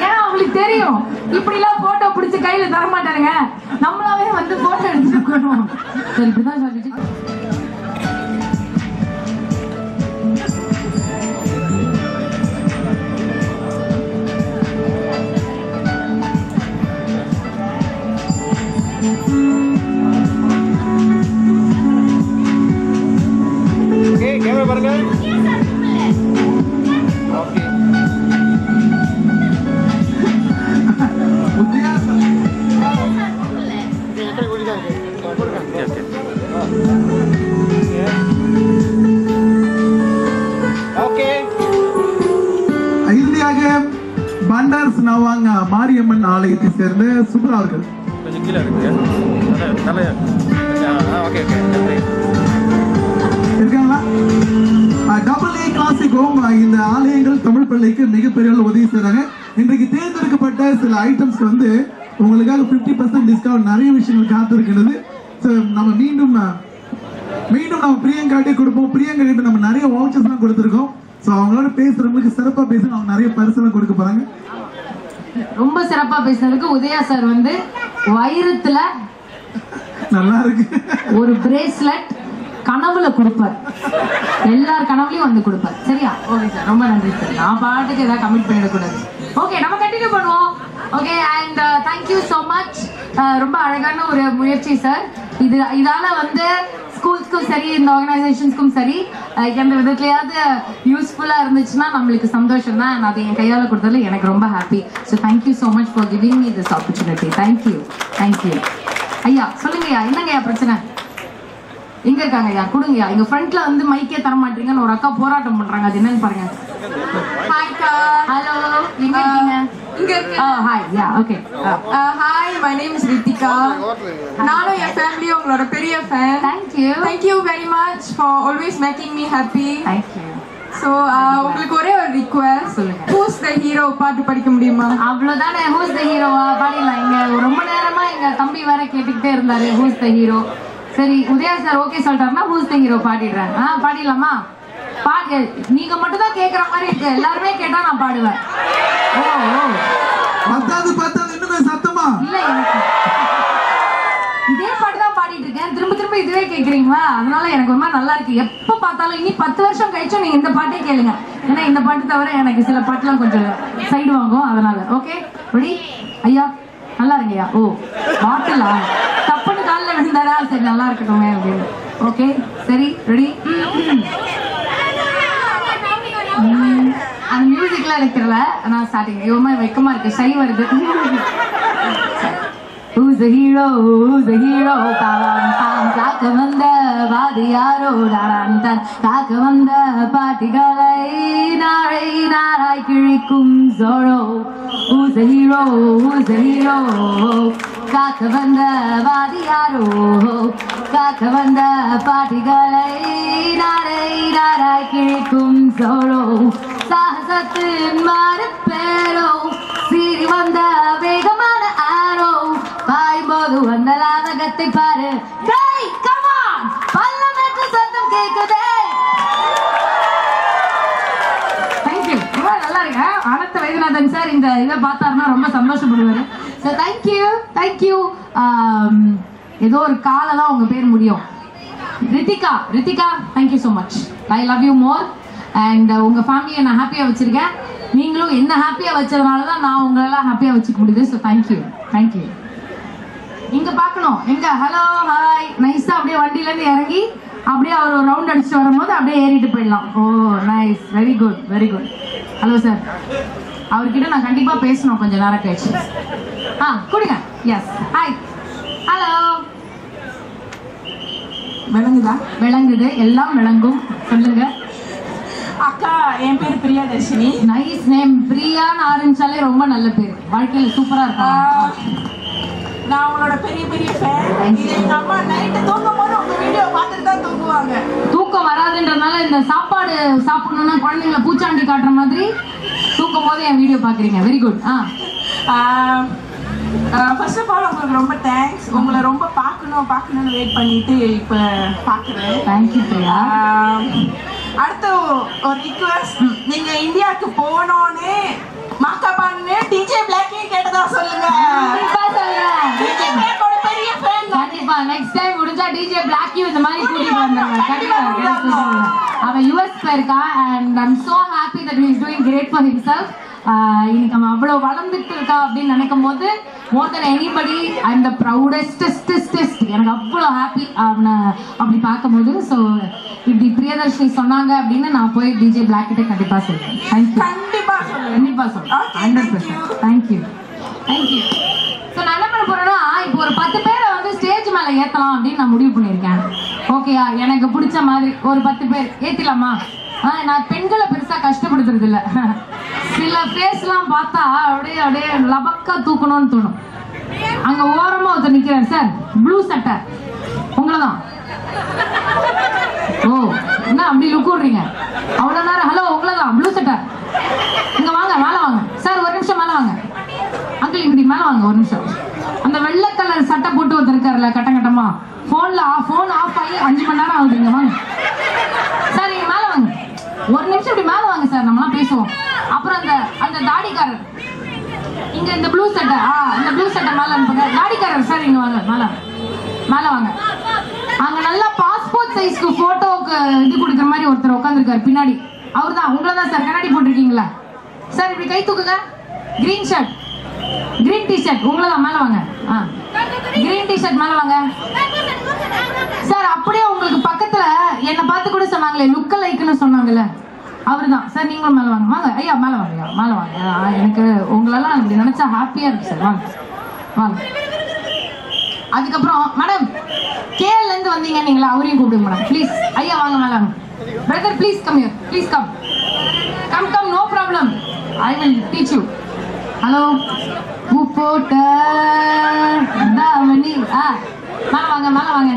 ஏன்னா அவங்களுக்கு தெரியும் இப்படி எல்லாம் போட்டோ பிடிச்சு கையில தர மாட்டாருங்க, நம்மளாவே வந்து போட்டோ எடுத்துக்கணும். சரி, இப்படிதான் சொல்லிட்டு கேமரா பாருங்க. இறுதியாக பண்டார்ஸ் நவாங்க மாரியம்மன் ஆலயத்தை சேர்ந்த சுப்ரா அவர்கள். கொஞ்சம் கீழே இருக்கு. இருக்காங்களா? AA கிளாசிக் ஹோம் இந்த ஆலயங்கள் தமிழ் பள்ளிக்கு மிகப்பெரிய உதவி செய்றாங்க. இன்றைக்கு தேர்ந்தெடுக்கப்பட்ட சில ஐட்டம்ஸ் வந்து உங்களுக்காக 50% டிஸ்கவுண்ட் நிறைய விஷயங்கள் காத்திருக்கிறது. நம்ம மீண்டும் நம்ம பிரியங்காட்டே கொடுப்போம். பிரியங்கா கிட்ட நம்ம நிறைய வவுச்சர்ஸ்லாம் கொடுத்துருக்கோம். ஸோ அவங்களோட பேசுறவங்களுக்கு சிறப்பாக பேசுங்க, அவங்க நிறைய பரிசுலாம் கொடுக்க போறாங்க. ரொம்ப சிறப்பா பேசுறதுக்கு உதயா சார் வந்து வைரத்துல நல்லா இருக்கு ஒரு பிரேஸ்லெட் கனவுல கொடுப்பார். எல்லார் கனவுலையும் வந்து கொடுப்பார். சரியா? ஓகே சார், ரொம்ப நன்றி சார். நான் பாட்டுக்கு ஏதாவது கமிட் பண்ணிடக்கூடாது. ஓகே, நம்ம கண்டினியூ பண்ணுவோம். Okay, and thank you so much. ரொம்ப அழகான ஒரு முயற்சி சார். இதால வந்து ஸ்கூல்ஸ்க்கும் சரி, இந்த ஆர்கனைசேஷன்ஸ்க்கும் சரி, எந்த விதத்துலையாவது யூஸ்ஃபுல்லாக இருந்துச்சுன்னா நம்மளுக்கு சந்தோஷம் தான். அது என் கையால் கொடுத்ததில் எனக்கு ரொம்ப happy. So thank you so much for giving me this opportunity. Thank you. ஐயா சொல்லுங்கய்யா, என்னங்கய்யா பிரச்சனை? எங்க இருக்காங்க ஐயா? கொடுங்கய்யா. எங்க ஃப்ரண்ட்ல வந்து மைக்கே தர மாட்டீங்கன்னு ஒரு அக்கா போராட்டம் பண்றாங்க. அது என்னன்னு பாருங்க. ஹலோ, எங்க இருக்கீங்க? இங்க இருக்கு. Hi. Yeah, okay. Hi, my name is Rithika. நானும் என் ஃபேமிலியும் உங்களோட பெரிய fan. Thank you very much for always making me happy. Thank you. So உங்களுக்கு ஒரே ஒரு ரிக்வெஸ்ட், Who's the Hero பாட்டு படிக்க முடியுமா? அவ்வளவுதானே. Who's the Hero பாடிடலாம். இங்க ரொம்ப நேரமா எங்க தம்பி வேற கேட்டுக்கிட்டே இருந்தாரு Who's the Hero. சரி, உதயா சார் ஓகே சொல்லிட்டாருன்னா Who's the Hero பாடிடுறேன். பாடிடலாமா? பாடு. நீங்க மட்டும் தான் கேக்குற மாதிரி இருக்கு, எல்லாருமே கேட்டா நான் பாடுவேன். பத்தாவது இன்னுமே சத்தமா இல்ல, எனக்கு இதே பாட்டு தான் பாடிட்டு இருக்கேன். திரும்ப இதுவே கேக்குறீங்களா? அதனால எனக்கு ஒரு மாதிரி நல்லா இருக்கு. எப்ப பார்த்தாலும் இனி 10 வருஷம் கழிச்சும் நீங்க இந்த பாட்டே கேளுங்க. ஏன்னா இந்த பாட்டு தவிர எனக்கு சில பாட்டுலாம் கொஞ்சம் சைடு வாங்கும். அதனால ஓகே, ரெடி? ஐயா நல்லா இருங்கய்யா. பாட்டுலா தப்புன்னு காலில் விழுந்தாரா? சரி, நல்லா இருக்கட்டும் அப்படின்னு. ஓகே, சரி, ரெடி? அந்த மியூசிக்லாம் இருக்கிறல நான் ஸ்டார்டிங் இவமா வெக்கமா இருக்கு, ஷை வருது. Who's the hero? Who's the hero? காக்க வந்த வாதியாரோ டாடான் காக்க வந்த பாட்டிகளை நாளை நாளாய் கிழிக்கும் Zorro. Who's the hero? Who's the hero? காக்க வந்த வாதியாரோ காக்க வந்த பாட்டிகளை நாளை நாளாய் கிழிக்கும் Zorro. சாகசத்தின் மறுபேரோ சீறி வந்த வேகமான ஆரோ பாய்போது வந்த லாவகத்தை பாரு. பல்லமேற்று சத்தம் கேக்குதே. தேங்க்யூ. ரொம்ப நல்லா இருக்கு. அனந்த வைத்தியநாதன் சார் இந்த இதை பார்த்தாருன்னா ரொம்ப சந்தோஷப்படுவாரு. Sir thank you. ஏதோ ஒரு காலெல்லாம் உங்க பேர் முடியும். Ritika thank you so much. I love you more. And உங்க ஃபேமிலியை நான் ஹாப்பியா வச்சிருக்கேன். நீங்களும் என்ன ஹாப்பியா வச்சதுனால தான் நான் உங்களெல்லாம் ஹாப்பியா வச்சுக்க முடியுது. So thank you. இங்க பார்க்கணும். எங்க ஹலோ ஹாய் நைஸா அப்படியே வண்டியில இருந்து இறங்கி அப்படியே அவர் ஒரு ரவுண்ட் அடிச்சுட்டு வரும்போது அப்படியே ஏறிட்டு போயிடலாம். Oh nice, very good. Hello sir, அவர்கிட்ட நான் கண்டிப்பா பேசணும் கொஞ்சம் நேரம் கழிச்சு. கொடுங்க. Yes hi hello. விளங்குது, எல்லாம் விளங்கும். சொல்லுங்க. அக்கா, என் பேர் பிரியாதர்ஷினி. Nice name. பிரியான்னு ஆரம்பிச்சாலே ரொம்ப நல்ல பேர். வாழ்க்கையில சூப்பரா இருக்கும். நான் உங்களோட பெரிய ஃபேன். எங்க அம்மா நைட்டு தூங்கும் போது உங்க வீடியோ பார்த்துட்டு தான் தூங்குவாங்க. தூக்கம் வராதுன்றதுனால இந்த சாப்பாடு சாப்பிடணும்னா குழந்தைங்களை பூச்சாண்டி காட்டுற மாதிரி தூக்கும் போது என் வீடியோ பாக்குறீங்க. Very good. First of all உங்களுக்கு ரொம்ப தேங்க்ஸ். உங்களை ரொம்ப பார்க்கணும்னு வெயிட் பண்ணிட்டு இப்போ பார்க்குறேன். தேங்க்யூ பிரியா. அடுத்து ஒரு ரிக்வெஸ்ட், நீங்க இந்தியாவுக்கு போனோன்னே மாக்கா பண்ணு டிஜே பிளாக்கையும் கேட்டதா சொல்லுங்க. டிஜே பிளாக்கோட பெரிய ஃபேன். கண்டிப்பா நெக்ஸ்ட் டைம் முடிஞ்சா டிஜே பிளாக்கையும் இந்த மாதிரி கூட்டிட்டு வந்தாங்க. கண்டிப்பா. அவன் யுஎஸ் போயிருக்கா and I'm so happy that he is doing great for himself. இன்னைக்கு அவன் அவ்வளோ வளர்ந்துட்டு இருக்கா அப்படின்னு நினைக்கும் போது more than anybody I'm the proudest. எனக்கு அவ்வளோ ஹாப்பி அவனை அப்படி பார்க்கும்போது. ஸோ இப்படி பிரியதர்ஷினி சொன்னாங்க அப்படின்னு நான் போய் டிஜே பிளாக் கிட்ட கண்டிப்பா சொல்றேன். கண்டிப்பா சொல்றேன். 100%. தேங்க்யூ. ஸோ நான் என்ன பண்ண போறேன்னா, இப்போ ஒரு 10 பேரை வந்து ஸ்டேஜ் மேல ஏத்தலாம் அப்படின்னு நான் முடிவு பண்ணியிருக்கேன். ஓகேயா? எனக்கு பிடிச்ச மாதிரி ஒரு 10 பேர் ஏத்திலாமா? நான் பெண்களை பெருசா கஷ்டப்படுத்துறது இல்ல. சில ஃபேஸ்லாம் பார்த்தா அப்படியே லபக்கா தூக்கணும்னு தோணும். அங்க ஓரமா ஒருத்தர் நிக்கிறார். சார் ப்ளூ சட்டை உங்களதான். ஓ என்ன அப்படி லுக் விடுறீங்க அவ்வளவு நேரம்? ஹலோ உங்களதான் ப்ளூ சட்டை. இங்க வாங்க, மேல வாங்க சார். ஒரு நிமிஷம் மேல வாங்க அங்கிள். இப்படி மேல வாங்க ஒரு நிமிஷம். அந்த வெள்ளை கலர் சட்டை போட்டு ஒருத்தர் இருக்காருல்ல கட்டமா, போன் ஆஃப் ஆகி 5 மணி நேரம் ஆகுதுங்க. வாங்க சார், நீங்க மேல வாங்க ஒரு நிமிஷம். இப்படி மேல வாங்க சார், நம்மளாம் பேசுவோம். அப்புறம் அந்த தாடிக்காரர் இங்க இந்த ப்ளூ சட்டை, இந்த ப்ளூ சட்டை மேல அனுப்புங்க. தாடிக்காரர் சார் இங்க வாங்க, மேல வாங்க. அங்க நல்லா பாஸ்போர்ட் சைஸ்க்கு போட்டோக்கு இது கொடுக்குற மாதிரி ஒருத்தர் உட்காந்துருக்காரு பின்னாடி. அவர் தான் உங்களை தான் சார். கண்ணாடி போட்டிருக்கீங்களா சார்? இப்படி கை தூக்குங்க. கிரீன் ஷர்ட், கிரீன் டிஷர்ட் உங்களை தான். மேல வாங்க. கிரீன் டிஷர்ட் மேல வாங்க சார். அப்படியே உங்களுக்கு பக்கத்துல என்ன பார்த்து கூட சொன்னாங்களே லுக்க லைக்னு சொன்னாங்கல்ல, அவரு தான் சார். நீங்களும் மேல வாங்க. வாங்க ஐயா, மேல வாங்க. எனக்கு உங்களெல்லாம் இப்படி நினைச்சா ஹாப்பியா இருக்கு சார். வாங்க. அதுக்கப்புறம் மேடம் கேரள இருந்து வந்தீங்க நீங்களா, அவரையும் கூப்பிடுங்க மேடம் ப்ளீஸ். ஐயா வாங்க, மேல வாங்க. Brother please come here, please come. No problem, I will teach you. Hello போட்ட தாவணி. மேல வாங்க.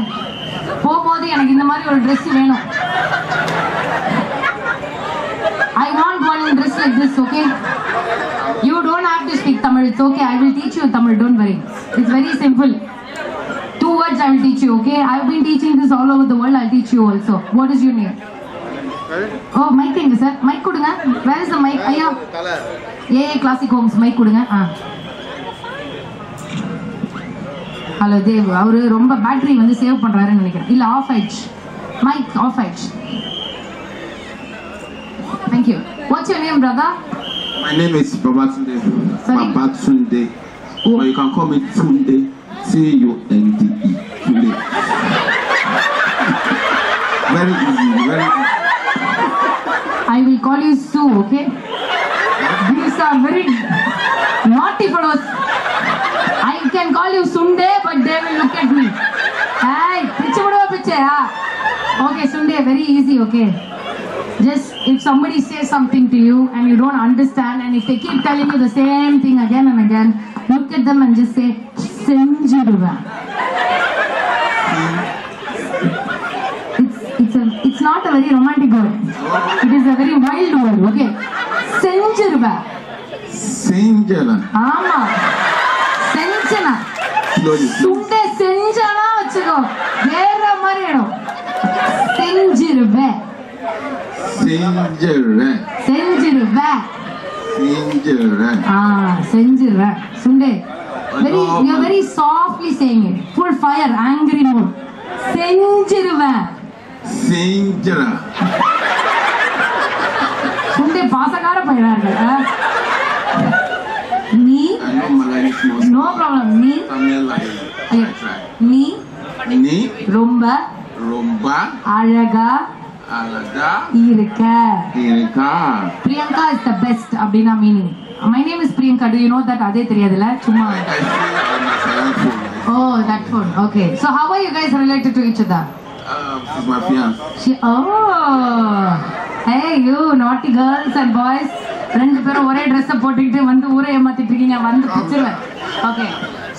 போகும்போது எனக்கு இந்த மாதிரி ஒரு ட்ரெஸ் வேணும். I want one dress like this, okay? You don't have to speak Tamil, it's okay. I will teach you Tamil, don't worry. It's very simple. 2 words I will teach you, okay? I have been teaching this all over the world. I'll teach you also. What is your name? Oh, mic inga sir. Mic kudunga. Where is the mic? Ayya. Classic Homes mic kudunga. Hello Dev. அவரு ரொம்ப battery வந்து save பண்றாருன்னு நினைக்கிறேன். இல்ல of ஆயிடுச்சு. Mic of ஆயிடுச்சு. Thank you. What's your name, brother? My name is Babatunde. Babatunde. Or you can call me Tunde. Tunde. Tunde. Very easy. I will call you Sue, okay? These are very naughty fellows. I can call you Sunde, but they will look at me. Hey, piche. Okay, Sunde, very easy, okay? Just if somebody says something to you and you don't understand, and if they keep telling you the same thing again and again, look at them and just say, Senjiruva. It's not a very romantic word. It is a very wild word, okay? Senjiruva. Senjana. Ama. Senjana. Sunde Senjana vachiko. Vera mariyano. Senjiruva. Sunde. You are very softly saying it. Full fire, angry mode. செஞ்சிருவேன். செஞ்சிரா. Sunday பாசக்கார பையனாங்க. நீ no problem. நீ ரொம்ப அழகா இருக்க. Priyanka is the best அப்படின்னா meaning. My name is Priyanka. To you know that? அதே தெரியாதுல சும்மா. Oh, that phone. Okay. So how are you guys related to each other? She's my fiance. Oh. Hey you naughty girls and boys. ரெண்டு பேரும் ஒரே Dress போட்டுக்கிட்டு வந்து ஊரை ஏமாத்திட்டு இருக்கீங்க. வந்து பிடிச்சிருவேன். Okay.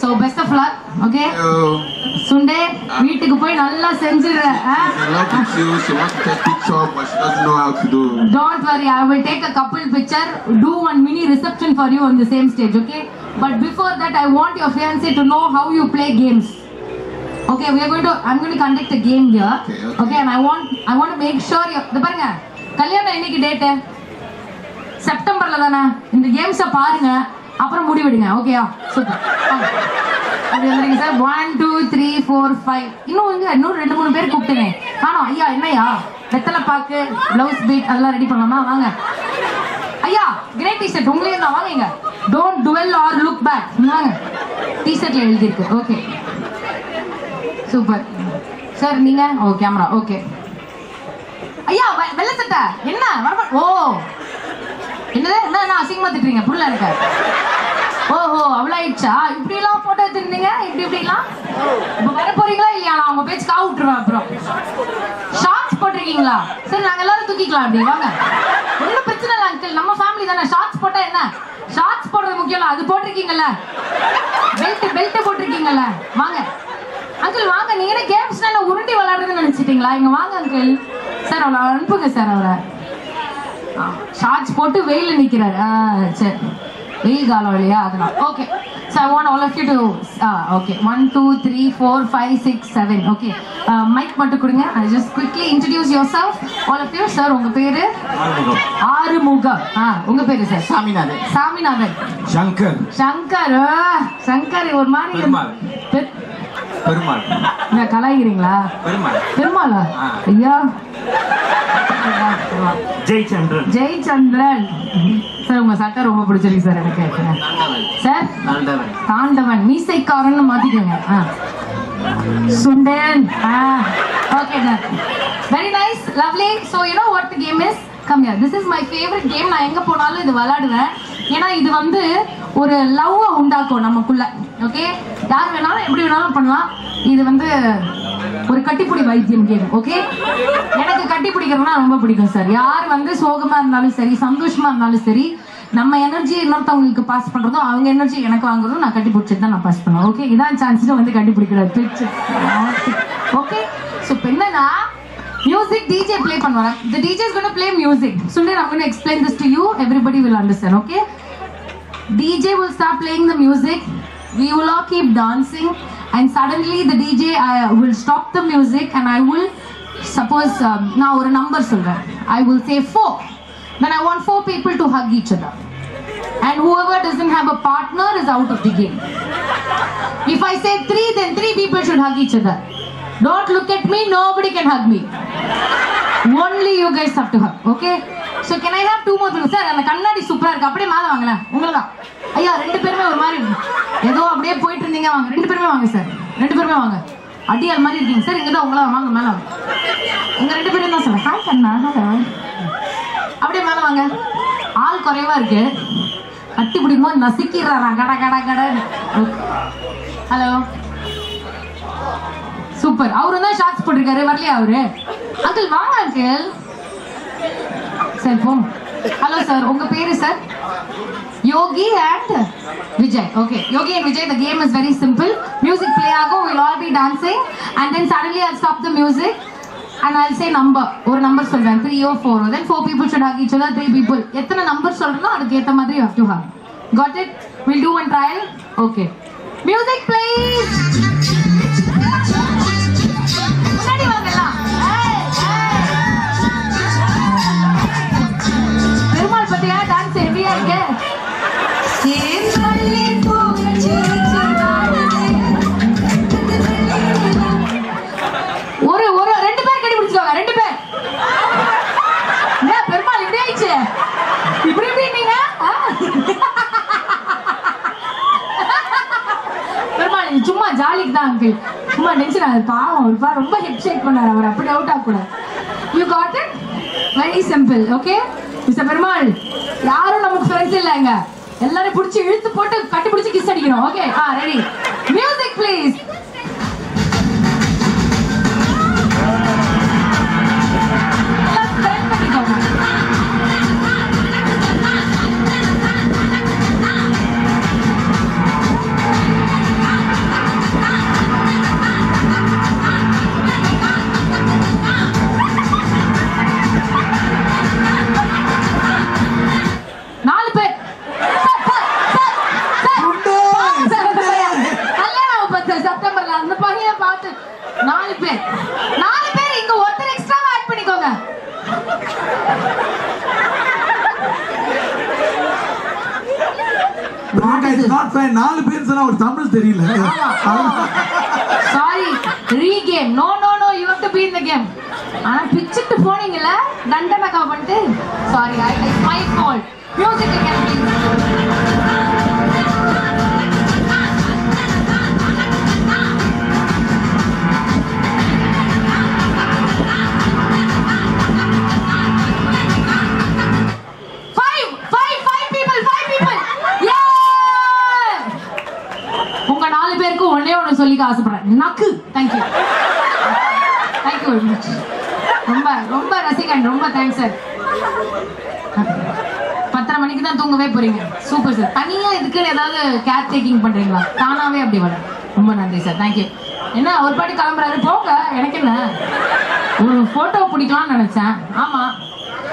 So best of luck. Okay. Sunday வீட்டுக்கு போய் நல்லா செஞ்சிரு. She wants to take picture but she doesn't know how to do. Don't worry, I will take a couple picture, do one mini reception for you on the same stage, okay? But before that I want your fiancé to know how you play games. Okay, I'm going to conduct a game here. Okay, and I want to make sure you the பாருங்க கல்யாணம் என்னைக்கு date? செப்டம்பர்ல தானே. இந்த கேம்ஸை பாருங்க அப்புறம் முடிவெடுங்க. ஓகேயா? Super. அப்படி வந்துருங்க சார். 1 2 3 4 5 இன்னும் 2-3 பேர் கூப்பிட்டேன். ஆனா ஐயா என்னையா வெத்தலை பாக்கு பிளவுஸ் பீட் அதெல்லாம் ரெடி பண்ணலாமா? வாங்க ஐயா. கிரேட் டிஷர்ட் உங்களே தான் வாங்க. Don't dwell or look back. வாங்க. டிஷர்ட்ல எழுதிருக்கு. Okay super sir. நீங்க ஓ கேமரா. ஓகே ஐயா வெள்ளை சட்டை என்ன வர. ஓ என்னது என்ன அசிங்கமா திட்டுறீங்க? புரியல எனக்கு. ஓஹோ அவ்வளோ ஆயிடுச்சா? இப்படிலாம் போட்டோ எடுத்துருந்தீங்க. இப்படிலாம் இப்போ வர போறீங்களா இல்லையா? நான் உங்க பேச்சு காவு விட்டுருவேன். அப்புறம் ஷார்ட்ஸ் போட்டிருக்கீங்களா? சரி நாங்கள் எல்லாரும் தூக்கிக்கலாம். அப்படி வாங்க. ஒன்றும் பிரச்சனை இல்லை அங்கிள். நம்ம ஃபேமிலி தானே. ஷார்ட்ஸ் போட்டா என்ன? ஷார்ட்ஸ் போடுறது முக்கியம் இல்லை. அது போட்டிருக்கீங்கல்ல. பெல்ட் போட்டிருக்கீங்கல்ல. வாங்க அங்கிள் வாங்க. நீங்க என்ன கேம்ஸ் உருண்டி விளையாடுறதுன்னு நினைச்சிட்டீங்களா? இங்க வாங்க அங்கிள். சார் அவளை அனுப்புங்க சார். அவரை ஷார்ட்ஸ் போட்டு வெயில நிக்கிறாரு. சரி வெயில் காலம் இல்லையா அதனால. Okay so I want all of you to okay 1 2 3 4 5 6 7 okay mic மட்டும் கொடுங்க. I just quickly introduce yourself all of you. Sir உங்க பேரு? ஆறுமுகம். உங்க பேரு சார்? சாமிநாதன். சங்கர் ஒரு மாதிரி பெருமாள். என்ன கலாய்கிறீங்களா? பெருமாளா? ஐயா ஜெயச்சந்திரன் சார். உங்க சட்டை ரொம்ப பிடிச்சிருக்கு சார் எனக்கு. சார் தாண்டவன் மீசைக்காரன் மாத்திக்கோங்க. சுண்டன். Okay sir. Very nice lovely. So you know what the game is? Come here. This is my favourite game. நான் எங்க போனாலும் இது விளையாடுவேன். ஏன்னா இது வந்து ஒரு லவ் உண்டாக்கும் நமக்குள்ள. ஓகே யார் வேணாலும் எப்படி வேணாலும் பண்ணலாம். இது வந்து ஒரு கட்டிப்பிடி வைத்தியம் கேம். ஓகே எனக்கு கட்டி பிடிக்கிறதுனா ரொம்ப பிடிக்கும் சார். யார் வந்து சோகமா இருந்தாலும் சரி சந்தோஷமா இருந்தாலும் சரி நம்ம எனர்ஜி இன்னொருத்தவங்களுக்கு பாஸ் பண்றதும் அவங்க எனர்ஜி எனக்கு வாங்குறதும் நான் கட்டி பிடிச்சிட்டு தான் நான் பாஸ் பண்ணுவேன். ஓகே இதான் சான்ஸ் வந்து கட்டி பிடிக்கிறது. ஓகே ஸோ இப்போ என்னன்னா music DJ play பண்ணுவாங்க. The DJ is going to play music. Sunday I'm going to explain this to you. Everybody will understand. Okay DJ will start playing the music. We will all keep dancing and suddenly the DJ will stop the music and I will suppose now ஒரு number சொல்றேன். I will say 4. Then I want 4 people to hug each other and whoever doesn't have a partner is out of the game. If I say 3 then 3 people should hug each other. Don't look at me. Nobody can hug me. Only you guys have to hug. Okay so can I have 2 more people? Sir அந்த கண்ணாடி சூப்பரா இருக்கு. அப்படியே மேல வாங்கல. உங்களதான் ஐயா. ரெண்டு பேருமே ஒரு மாதிரி ஏதோ அப்படியே போயிட்டு இருந்தீங்க. வாங்க ரெண்டு பேருமே வாங்க சார். ரெண்டு பேருமே வாங்க. அடியால் மாதிரி இருக்கீங்க சார். இங்கதான் உங்களா வாங்க மேல வாங்க. உங்க ரெண்டு பேரும் தான் சார். ஹாய் கண்ணா. அப்படியே மேல வாங்க. ஆள் குறைவா இருக்கு. கட்டி பிடிக்கும் போது நசிக்கிறாரா கட கட கட. Hello super. அவரு தான் ஷார்ட்ஸ் போட்டிருக்காரு. வரலையா அவரு? அங்கிள் வாங்க அங்கிள். சார் போம். ஹலோ சார் உங்க பேரு sir? Yogi and Vijay. Okay Yogi and Vijay. The game is very simple. Music play ஆகும். We'll all be dancing and then suddenly I'll stop the music and I'll say number. ஒரு number சொல்றேன் 3 or 4. Then 4 people should hug each other. 3 people எத்தனை number சொல்றனோ அதுக்கு ஏத்த மாதிரி you have to hug. Got it? We'll do one trial. Okay music please. முன்னாடி வாங்கலாம். பெருமாள் பத்தியா dance ஹெவியா இருக்கு. அதான் அங்கிள் சும்மா டென்ஷன் ஆகுது பாவம் ஒரு பா ரொம்ப ஹெட் ஷேக் பண்ணார் அவர் அப்படி அவுட் ஆகக்கூடாது you got it very simple okay mister Perumal யாரும் நமக்கு ஃப்ரெண்ட்ஸ் இல்லைங்க எல்லாரும் பிடிச்சி இழுத்து போட்டு கட்டி பிடிச்சி கிஸ் அடிக்கணும் ஓகே ரெடி மியூசிக் ப்ளீஸ் செப்டம்பர்ல அந்த பையனை பார்த்து 4 பேர் இங்க ஒருத்தர் எக்ஸ்ட்ரா ஆட் பண்ணிக்கோங்க நாலு பேர் சொன்னா ஒரு தமிழ் தெரியல சாரி ரீகேம் no no no you have to be in the game ஆனா பிச்சிட்டு போனீங்கல தண்டனக்கா பண்ணிட்டு sorry I my fault music can ஒன்னே ஒன்று சொல்லிக்க ஆசைப்படுறேன் நக்கு தேங்க்யூ தேங்க்யூ வெரி மச் ரொம்ப ரொம்ப ரசிகன் ரொம்ப தேங்க்ஸ் சார் 10:30 மணிக்கு தான் தூங்கவே போறீங்க சூப்பர் சார் தனியா இதுக்குன்னு ஏதாவது கேர் டேக்கிங் பண்றீங்களா தானாவே அப்படி வர ரொம்ப நன்றி சார் தேங்க்யூ என்ன ஒரு பாட்டி கிளம்புறாரு போங்க எனக்கு என்ன ஒரு போட்டோ பிடிக்கலாம்னு நினைச்சேன் ஆமா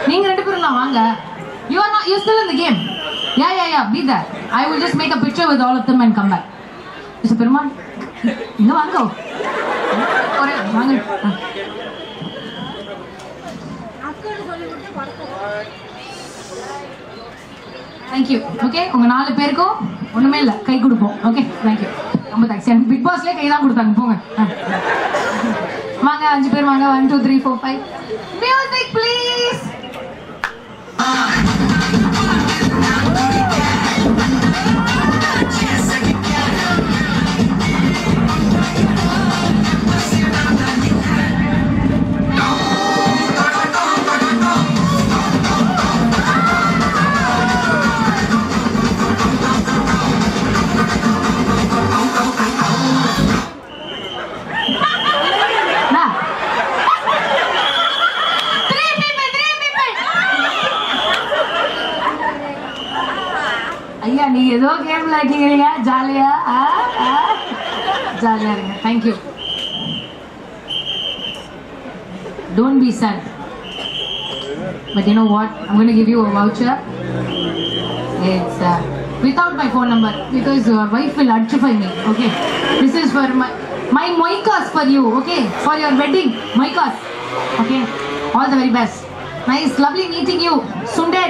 நீங்க 2 பேரும் நான் வாங்க you are not you still in the game ya be there I will just make a picture with all of them and come back mister Perumal இங்க வாங்க ஒரே வாங்க தேங்க்யூ ஓகே உங்க 4 பேருக்கும் ஒண்ணுமே இல்லை கை கொடுப்போம் ஓகே தேங்க்யூ ரொம்ப தேங்க்ஸ் எனக்கு பிக் பாஸ்லேயே கை தான் கொடுத்தாங்க போங்க வாங்க 5 பேர் வாங்க 1 2 3 4 5 மியூசிக் ப்ளீஸ் ஐயா நீங்க ஏதோ கேம்ல இருக்கீங்க ஜாலியா ஜாலியா இருங்க thank you don't be sad but you know what I'm going to give you a voucher it's without my phone number because your wife will identify me okay this is for my moikas for you okay for your wedding moikas okay all the very best nice lovely meeting you Sunday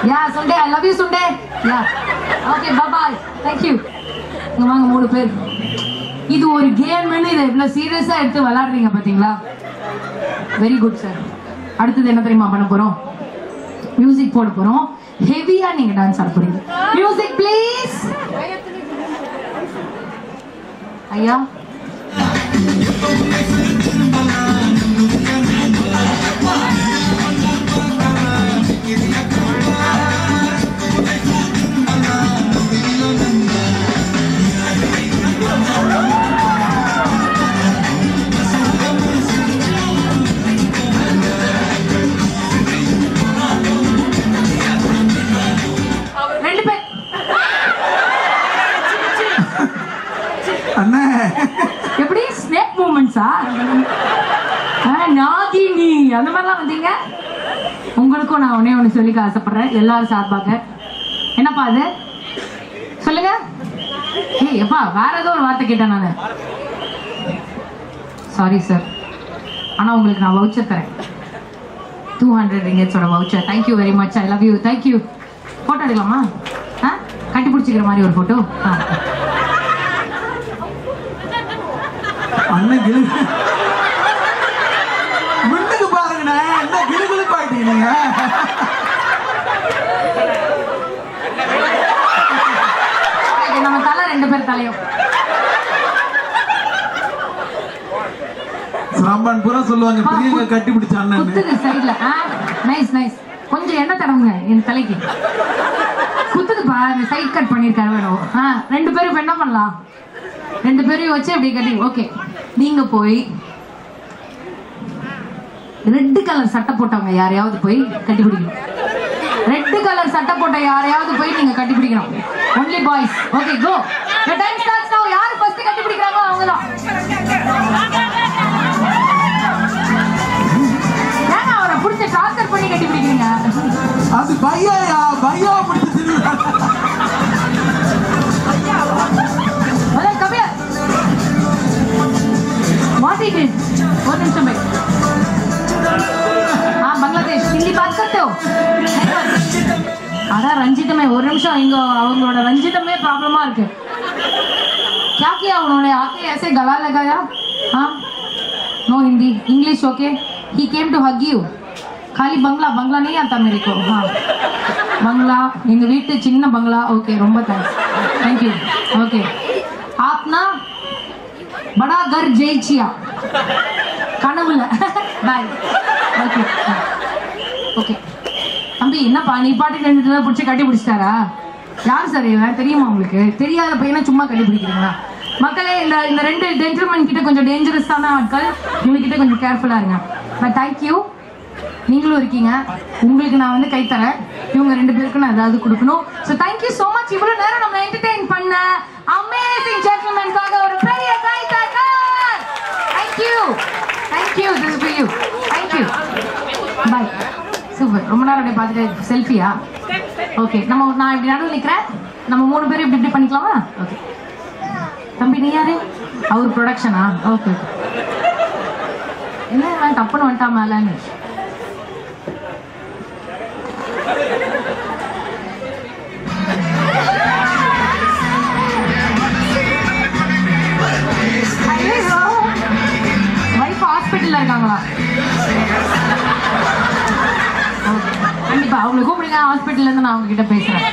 yeah Sunday I love you Sunday yeah okay bye bye thank you இங்க வாங்க 3 பேர் இது ஒரு கேம்னு இதை இவ்வளவு சீரியஸா எடுத்து விளையாடுறீங்க பாத்தீங்களா வெரி குட் சார் அடுத்தது என்ன தெரியுமா பண்ண போறோம் மியூசிக் போட போறோம் ஹெவியா நீங்க டான்ஸ் ஆட போறீங்க மியூசிக் ப்ளீஸ் ஐயா எப்படி ஸ்னேக் மூமெண்ட்ஸா நாகினி அந்த மாதிரிலாம் வந்தீங்க உங்களுக்கும் நான் ஒண்ணு சொல்லிக்க ஆசைப்படுறேன் எல்லாரும் சார்பாக என்னப்பா அது சொல்லுங்க ஏய் எப்பா வேற ஏதோ ஒரு வார்த்தை கேட்டேன் நான் சாரி சார் ஆனா உங்களுக்கு நான் வவுச்சர் தரேன் 200 ringgitஸோட voucher thank you very much I love you thank you photo எடுக்கலாமா கட்டி பிடிச்சிக்கிற மாதிரி ஒரு போட்டோ அண்ணன் முன்னுக்கு பாருங்கண்ணே என்ன கிளுகிளுப்பு ஆயிட்டீங்க நம்ம தலை 2 பேர் தலையும் சிரமன் பூரா சொல்லுவாங்க பெரியவங்க கட்டி பிடிச்ச அண்ணன். குத்துது சைடுல. Nice nice. கொஞ்சம் எண்ணெய் தடவுங்க என் தலைக்கு. குத்துதுப்பா. இந்த சைட் கட் பண்ணிருக்காரு வேணும். ரெண்டு பேரும் இப்ப என்ன பண்ணலாம்? ரெண்டு பேரையும் வச்சு அப்படி கட்டி. ஓகே, நீங்க போய் ரெட் கலர் சட்டை போட்டவங்க யாரையாவது போய் கட்டி பிடிக்கணும். ரெட் கலர் சட்டை போட்ட யாரையாவது போய் நீங்க கட்டி பிடிக்கணும். Only boys. Okay, go. The time starts now. யாரு ஃபர்ஸ்ட் கட்டி பிடிக்கறாங்களோ அவங்க தான். ஏங்க அவரை புடிச்சு டார்ச்சர் பண்ணி கட்டி பிடிக்கிறீங்க? அது பையா பிடிச்சு திருடுறாங்க. अरे कभी व्हाट इट इज ஒரு நிமிஷம் भाई. बांग्लादेश हिंदी बात करते हो? अरे रंजितமே ஒரு நிமிஷம். இங்க அவங்களோட ரஞ்சிதமே ப்ராப்ளமா இருக்கு. क्या किया उन्होंने? आके ऐसे गला लगाया. हाँ, no Hindi, English. Okay, he came to hug you. खाली बंगला नहीं आता मेरे को. हाँ, बंगला எங்க வீட்டு சின்ன बंगला. ओके, ரொம்ப थैंक यू. ओके, आप ना बड़ा घर ஜெயிச்சியா கனவுல. பாய். Okay okay. தம்பி என்னப்பா நீ பாட்டு ரெண்டு பிடிச்சி கட்டி பிடிச்சிட்டாரா? யார் சார் இவன்? தெரியுமா உங்களுக்கு? தெரியாத பையனா சும்மா கட்டி பிடிக்கிறீங்களா? மக்களே, இந்த ரெண்டு ஜென்டில்மேன் கிட்ட கொஞ்சம் டேஞ்சரஸான ஆட்கள். இவங்ககிட்ட கொஞ்சம் கேர்ஃபுல்லா இருங்க. பட் தேங்க்யூ, நீங்களும் இருக்கீங்க. உங்களுக்கு நான் வந்து கை தரேன். இவங்க ரெண்டு பேருக்கு நான் ஏதாவது கொடுக்கணும். So thank you so much. இவ்வளோ நேரம் நம்ம என்டர்டெயின் பண்ண அமேசிங் ஜென்டில்மேன்காக ஒரு பெரிய கை தட்டல். Thank you thank you. This is for you. Thank you. Bye. Super. ரொம்ப நேரம் அப்படியே பார்த்துட்டு செல்ஃபியா? ஓகே, நான் இப்படி நடுவில் நிற்கிறேன். நம்ம 3 பேரும் இப்படி பண்ணிக்கலாமா? ஓகே. தம்பி நீ யாரு? அவர் ப்ரொடக்ஷனா? ஓகே. என்ன தப்புன்னு வந்துட்டா மேலன்னு? வைஃப் ஹாஸ்பிட்டல்ல இருக்காங்களா? கண்டிப்பா அவங்களை கூப்பிடுங்க. ஹாஸ்பிட்டல்ல இருந்து நான் அவங்க கிட்ட பேசுறேன்.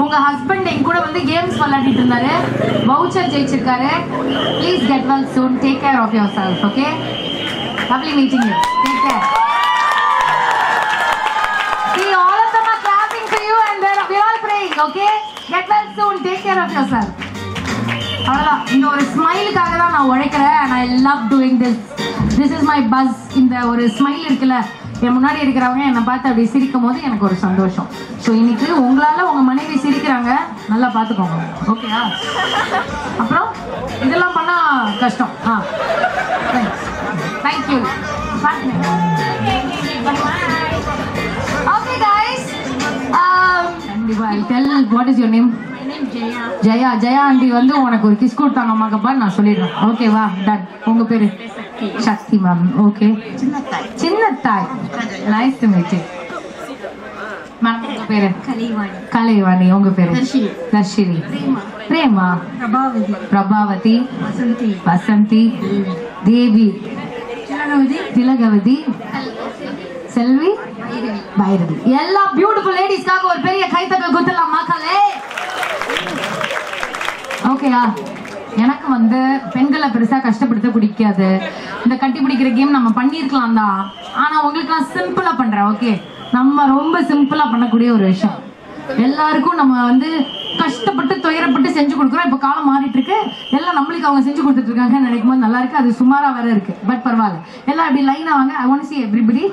உங்க ஹஸ்பண்ட் என் கூட வந்து கேம்ஸ் விளையாடிட்டு இருந்தாரு. வவுச்சர் ஜெயிச்சிருக்காரு. Please get well soon. Take care of yourself. Okay, lovely meeting you. Take care. See, all of them are clapping for you and we're all praying. Okay, get well soon. Take care of yourself. அவ்வளோதான். இந்த ஒரு ஸ்மைலுக்காக தான் நான் உழைக்கிறேன். and I love doing this. This is my buzz. இந்த ஒரு smile இருக்குல்ல, என் முன்னாடி இருக்கிறவங்க என்னை பார்த்து அப்படி சிரிக்கும் போது எனக்கு ஒரு சந்தோஷம். ஸோ இன்னைக்கு உங்களால் உங்கள் மனைவி சிரிக்கிறாங்க, நல்லா பார்த்துக்கோங்க. ஓகேயா? அப்புறம் இதெல்லாம் பண்ணால் கஷ்டம். தேங்க்யூ. ஓகே guys, கண்டிப்பா I'll tell. What is your name? Jaya. Jaya aunty வந்து உனக்கு ஒரு கிஸ் கொடுத்தாங்க அம்மாக்கப்பா, நான் சொல்லிடுறேன். ஓகேவா? டன். உங்க பேரு? Shakti ma'am. Okay. Chinnathai. Nice to meet you. Ma'am உங்க பேரு? கலைவாணி. உங்க பேரு? தர்ஷினி. பிரேமா. பிரபாவதி. வசந்தி. தேவி. திலகவதி. செல்வி. பைரவி. எல்லா பியூட்டிஃபுல் லேடிஸ்க்காக ஒரு பெரிய கைத்தட்டல் குத்தலாம் மக்களே. ஓகேயா? எனக்கு வந்து பெண்களை பெருசா கஷ்டப்படுத்த பிடிக்காது. இந்த கட்டி பிடிக்கிற கேம் நம்ம பண்ணியிருக்கலாம் தான், ஆனா உங்களுக்கு நான் சிம்பிளா பண்றேன். ஓகே, நம்ம ரொம்ப சிம்பிளா பண்ணக்கூடிய ஒரு விஷயம். எல்லாருக்கும் நம்ம வந்து கஷ்டப்பட்டு துயரப்பட்டு செஞ்சு கொடுக்குறோம். இப்போ காலம் மாறிட்டு இருக்கு, எல்லாம் நம்மளுக்கு அவங்க செஞ்சு கொடுத்துட்டு இருக்காங்கன்னு நினைக்கும் போது நல்லா இருக்கு. அது சுமாரா வேற இருக்கு, பட் பரவாயில்ல. எல்லாம் இப்படி லைனா வாங்க. I want to see everybody.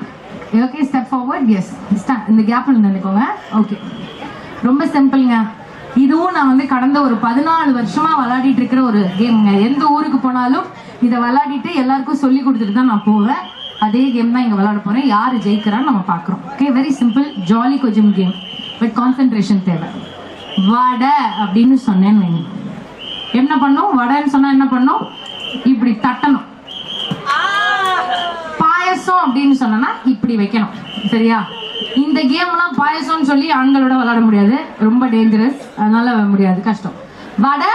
Okay, step forward. Yes, இந்த கேப்ல நினைக்கோங்க. ஓகே, ரொம்ப சிம்பிள்ங்க. இதுவும் நான் வந்து கடந்த ஒரு 14 வருஷமா விளையாடிட்டு இருக்கிற ஒரு கேம்ங்க. எந்த ஊருக்கு போனாலும் இதை விளையாடிட்டு எல்லாருக்கும் சொல்லி கொடுத்துட்டு தான் நான் போவேன். அதே கேம் தான் இங்க விளையாட போறேன். யாரு ஜெயிக்கிறான்னு நம்ம பாக்குறோம். ஓகே, வெரி சிம்பிள், ஜாலி கொஞ்சம் கேம், பட் கான்சென்ட்ரேஷன் தேவை. வடை அப்படின்னு சொன்னேன்னு என்ன பண்ணும்? வடைன்னு சொன்னா என்ன பண்ணும்? இப்படி தட்டணும். பாயசம் அப்படின்னு சொன்னா இப்படி வைக்கணும், சரியா? இந்த கேம்லாம் பாயசம்னு சொல்லி ஆண்களோட விளையாட முடியாது, ரொம்ப டேஞ்சரஸ், அதனால முடியாது, கஷ்டம். வடை,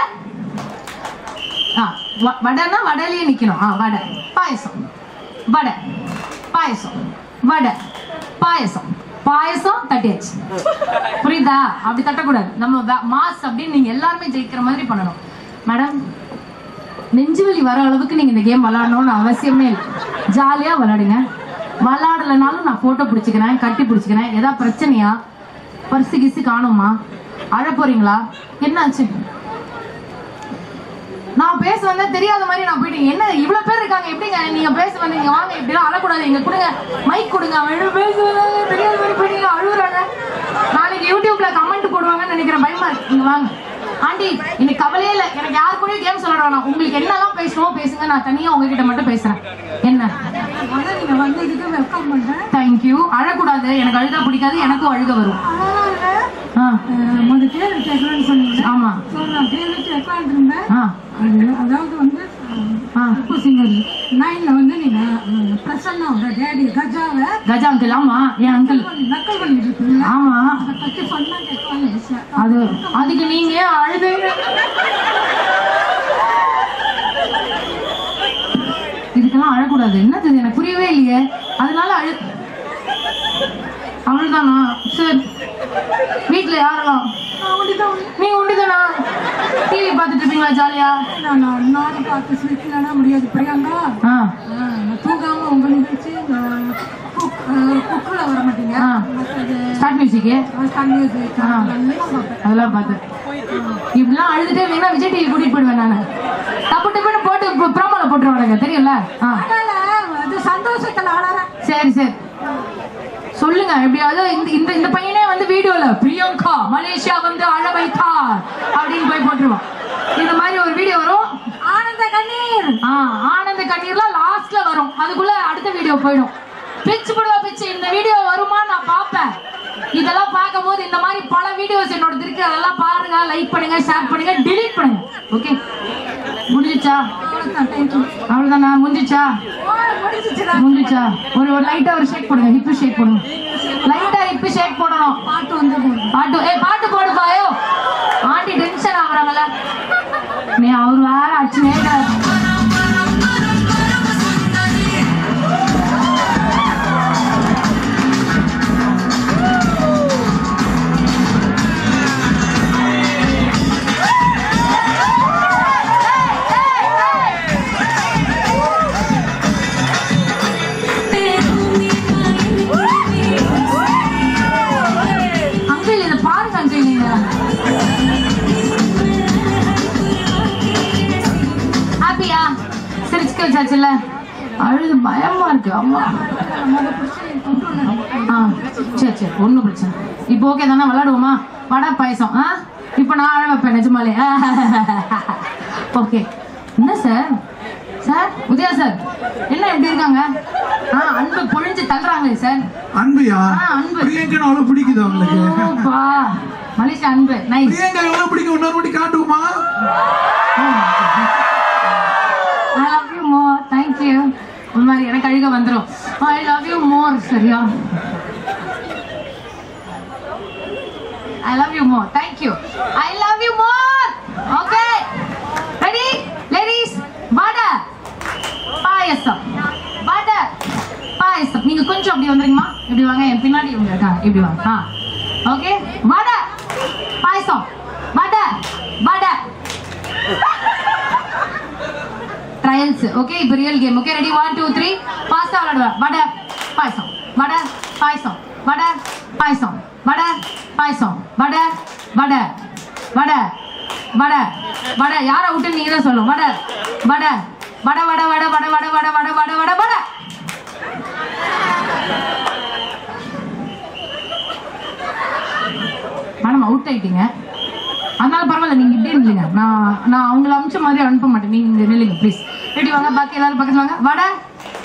வடைன்னா வடையிலேயே நிக்கணும். வடை பாயசம், வடை பாயசம், வடை பாயசம், பாயசம் தட்டியாச்சு. புரியுதா? அப்படி தட்டக்கூடாது, நம்ம மாஸ் அப்படின்னு நீங்க எல்லாருமே ஜெயிக்கிற மாதிரி பண்ணணும். மேடம், நெஞ்சுவலி வர அளவுக்கு நீங்க இந்த கேம் விளையாடணும்னு அவசியமே இல்லை, ஜாலியா விளையாடுங்க. விளையாடலனாலும் நான் போட்டோ பிடிச்சிக்கிறேன், கட்டி பிடிச்சிக்கிறேன். ஏதாவது பிரச்சனையா? பர்சு கிசு காணுமா? அழ போறீங்களா? என்னாச்சு? நான் பேச வந்தா தெரியாத மாதிரி நான் போயிட்டேன். என்ன இவ்வளவு பேர் இருக்காங்க, எப்படிங்க நீங்க பேச வந்தீங்க? வாங்க, இப்படிலாம் அழக்கூடாது, எங்க கொடுங்க மைக் கொடுங்க. அவன் பேச வந்தாங்க தெரியாத மாதிரி போயிட்டீங்க, அழுகுறாங்க. நாளைக்கு யூடியூப்ல கமெண்ட் போடுவாங்கன்னு நினைக்கிறேன், பயமா இருக்கு. இங்க வாங்க ஆண்டி, எனக்கு கவலையே இல்லை, எனக்கு யாரு கூட கேம் சொல்ல வேணாம். உங்களுக்கு என்னெல்லாம் பேசணுமோ பேசுங்க, நான் தனியா உங்ககிட்ட மட்டும் பேசுறேன். என்ன நீங்க வந்ததுக்கு வெல்கம் பண்றேன். தேங்க்யூ. அழக்கூடாது, எனக்கு அழுதா பிடிக்காது, எனக்கும் அழுக வரும். ஆமா, அதாவது வந்து கஜா அங்கிள். ஆமா, என் அங்கிள். ஆமா, அதுக்கு நீங்க அழுது இதுக்கெல்லாம் அழக்கூடாது. என்னது எனக்கு புரியவே இல்லையே, அதனால அவ்வளவுதானா? சரி, வீட்டுல யாரெல்லாம்? நீங்க ஒண்டிதானா? டிவி பாத்துட்டு இருப்பீங்களா ஜாலியா? நானும் பார்த்து ஸ்லிப்லனா முடியாது பிரியங்கா. தூங்காம உங்க நிகழ்ச்சி குக்குல வர மாட்டீங்க. ஸ்டார்ட் மியூசிக் அதெல்லாம் பார்த்து இப்படிலாம் அழுதுட்டே வேணா விஜய் டிவி கூட்டிட்டு போயிடுவேன் நானு. தப்பு டப்புன்னு போட்டு ப்ரோமோல போட்டுருவானுங்க, தெரியும்ல? சந்தோஷத்துல ஆளாரேன். சரி சரி சொல்லுங்க. எப்படியாவது இந்த இந்த பையனே வந்து வீடியோல பிரியங்கா மலேசியா வந்து அழ வைத்தார் அப்படின்னு போய் போட்டுருவான். இந்த மாதிரி ஒரு வீடியோ வரும், ஆனந்த கண்ணீர். ஆனந்த கண்ணீர்லாம் லாஸ்ட்ல வரும், அதுக்குள்ள அடுத்த வீடியோ போயிடும். பிச்சு போடுவா பிச்சு. இந்த வீடியோ வருமா நான் பாப்பேன். இதெல்லாம் பார்க்கும் போது இந்த மாதிரி பல வீடியோஸ் என்னோட இருக்கு, அதெல்லாம் பாருங்க, லைக் பண்ணுங்க, ஷேர் பண்ணுங்க, டிலீட் பண்ணுங்க. ஓகே, முடிஞ்சிச்சா? அவ்வளவுதானா? முடிஞ்சிச்சா? முடிஞ்சிச்சா? ஒரு லைட்டா ஒரு ஷேக் போடுங்க, ஹிப் ஷேக் போடுங்க, லைட்டா ஹிப் ஷேக் போடணும். பாட்டு வந்து பாட்டு போடுப்பாயோ. ஆண்டி டென்ஷன் ஆகுறாங்கல்ல, நீ அவர் வேற அச்சு நேரா. அழுது பயமா இருக்கு. அம்மா சரி சரி, ஒன்னும் பிரச்சனை. இப்போ ஓகே தானே? விளையாடுவோமா? வடை பாயசம். இப்போ நான் அழ வைப்பேன் நிஜமாலே. ஓகே. என்ன சார்? சார் உதயா சார் என்ன எப்படி இருக்காங்க? அன்பு பொழிஞ்சு தள்ளுறாங்களே சார். அன்புயா? அன்பு. பிரியங்கா அவ்வளவு பிடிக்குது உங்களுக்கு? மலேசியா அன்பு நைஸ். பிரியங்கா எவ்வளவு பிடிக்கும்? இன்னொரு வாட்டி காட்டுவோமா? I love you more. Thank you. ஒரு மாதிரி எனக்கு அழுக வந்துடும். I love you more. சரியா? I love you more. Thank you. I love you more. Okay. Ready? Ladies, வடை பாயசம், வடை பாயசம். நீங்க கொஞ்சம் அப்படி வந்துறீங்கம்மா, இப்படி வாங்க, என் பின்னாடி இவங்க இருக்காங்க, இப்படி வாங்க. ஓகே, வடை பாயசம், வடை வடை. ட்ரையல்ஸ். ஓகே, இப்போ ரியல் கேம். Okay, ready? 1 2 3 ஃபாஸ்டா விளையாடுவேன். வடை பாயசம், வடை பாயசம், வடை பாயசம், வடை பாயசம், வடை வடை வடை வடை வடை. யாரை விட்டு நீங்க தான் சொல்லணும். வடை வடை வடை வடை வடை வடை வடை வடை வடை வடை வடை வடை. மேடம் அவுட் ஆயிட்டீங்க, அதனால பரவாயில்ல, நீங்க இப்படியே நில்லுங்க. நான் அவங்கள அமிச்ச மாதிரி அனுப்ப மாட்டேன், நீங்க இங்க நில்லுங்க ப்ளீஸ். ரெடி வாங்க, பாக்கி எல்லாரும் பக்கத்துல வாங்க. வடை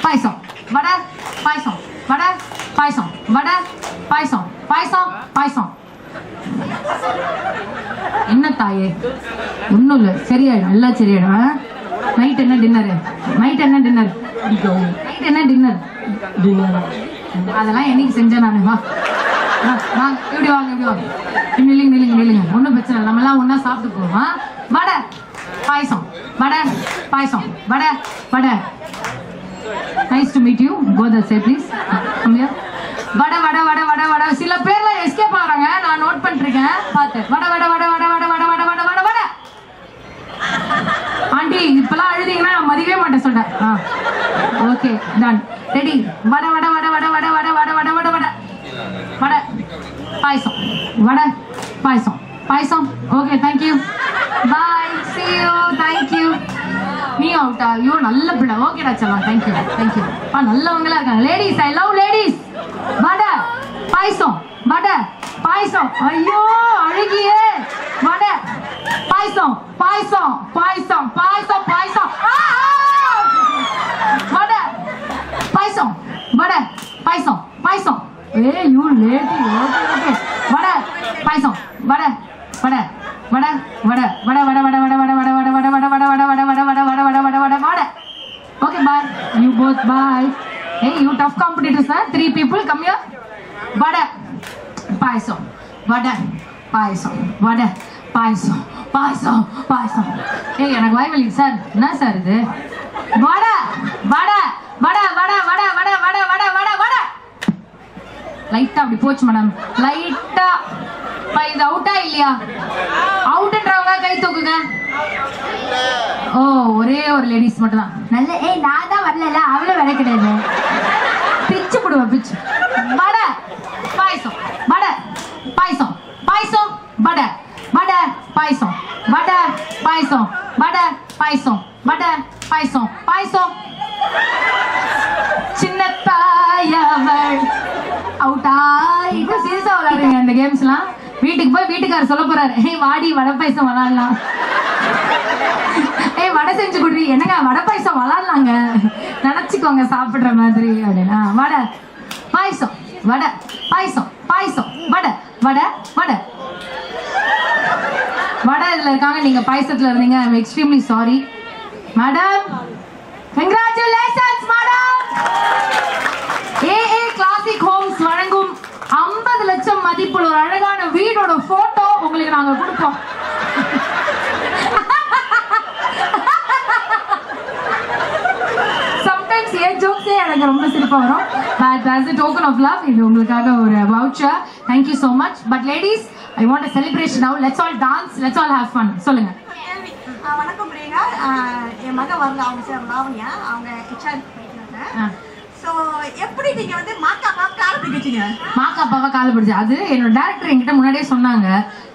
பாயசம், வடை பாயசம், வடை பாயசம், வடை பாயசம், பாயசம் பாயசம். என்ன தாயே? ஒன்றும் இல்லை, சரியாயிடும், எல்லாம் சரியாயிடும். நைட் என்ன டின்னர்? நைட் என்ன டின்னர்? நைட் என்ன டின்னர்? அதெல்லாம் என்னைக்கு செஞ்சேன் நான். வா வாங்க, இப்படி வாங்க, இப்படி வாங்க. நில்லுங்க. ஒன்றும் பிரச்சனை இல்லை, நம்மலாம் ஒன்றா சாப்பிட்டு போவோம். Vada payasam, vada payasam, vada. Nice to meet you. Go the say please. கம்மியா வடை. சில பேர்ல எஸ்கேப் ஆகுறாங்க, நான் நோட் பண்ணிருக்கேன் பார்த்து. வடை. ஆண்டி இப்பெல்லாம் அழுதீங்கன்னா நான் மதிக்கவே மாட்டேன் சொல்றேன். Okay done. Ready. Vada payasam, vada payasam. Okay, thank you, bye, see you, thank you. நீ அவுட்டா? ஐயோ நல்ல பிள்ளை. ஓகேடா செல்லாம், தேங்க்யூ. நல்லவங்களா இருக்காங்க. Ladies, I love ladies. Vada payasam. ஐயோ அழகியே. வடை பாயசம். வடை பாயசம். ஏய் you lady. Okay. Vada payasam. Vada. Okay, bye. You both bye. Hey, you tough competitors, huh? 3 people, come here. Vada, paisam. Hey, எனக்கு வாய் வலி சார். என்ன சார் இது? வடை. லைட்டா அப்படி போச்சு மேடம். லைட்டா. இது அவுட்டா இல்லையா? அவுட்ன்றவங்க கை தூக்குங்க. ஓ, ஒரே ஒரு லேடிஸ் மட்டும் தான். நல்ல. நான் தான் வரல, அவ்வளவு வேலை கிடையாது. பிச்சு போடுவா பிச்சு. வடை பாயசம். வடை பாயசம். சின்ன தாயவள் அவுட்டா. இது சீரியஸா விளையாடுங்க இந்த கேம்ஸ்லாம். வீட்டுக்கு போய் வீட்டுக்காரர் சொல்ல போறாரு, ஏய் வாடி வடை பாயசம் விளையாடலாம். ஏய் வடை செஞ்சு கொடுறீ. என்னங்க வடை பாயசம் விளையாடலாங்க, நினைச்சுக்கோங்க சாப்பிடுற மாதிரி அப்படின்னா. வடை பாயசம். இதுல இருக்காங்க, நீங்க பாயசத்துல இருந்தீங்க. I am extremely sorry madam. Congratulations madam. AA classic homes வழங்கும் 50 லட்சம் மதிப்புள்ள ஒரு அழகான வீடோட போட்டோ உங்களுக்கு நாங்க கொடுப்போம். சம்டைம்ஸ் ஏன் ஜோக்ஸே எனக்கு ரொம்ப சிரிப்பா வரும். But as a token of love இது உங்களுக்காக ஒரு voucher. Thank you so much. But ladies, I want a celebration now. Let's all dance. Let's all have fun. சொல்லுங்க. வணக்கம் பிரியங்கா. என் மகன் வரல, அவங்க சார் லாவண்யா, அவங்க ஹெச்ஆர் படிக்கிறாங்க. ஸோ எப்படி நீங்க வந்து மாக்காப்பாவை காலை பிடிச்சிங்க? மாக்காப்பாவை காலை பிடிச்சி அது என்னோட டேரக்டர் என்கிட்ட முன்னாடியே சொன்னாங்க,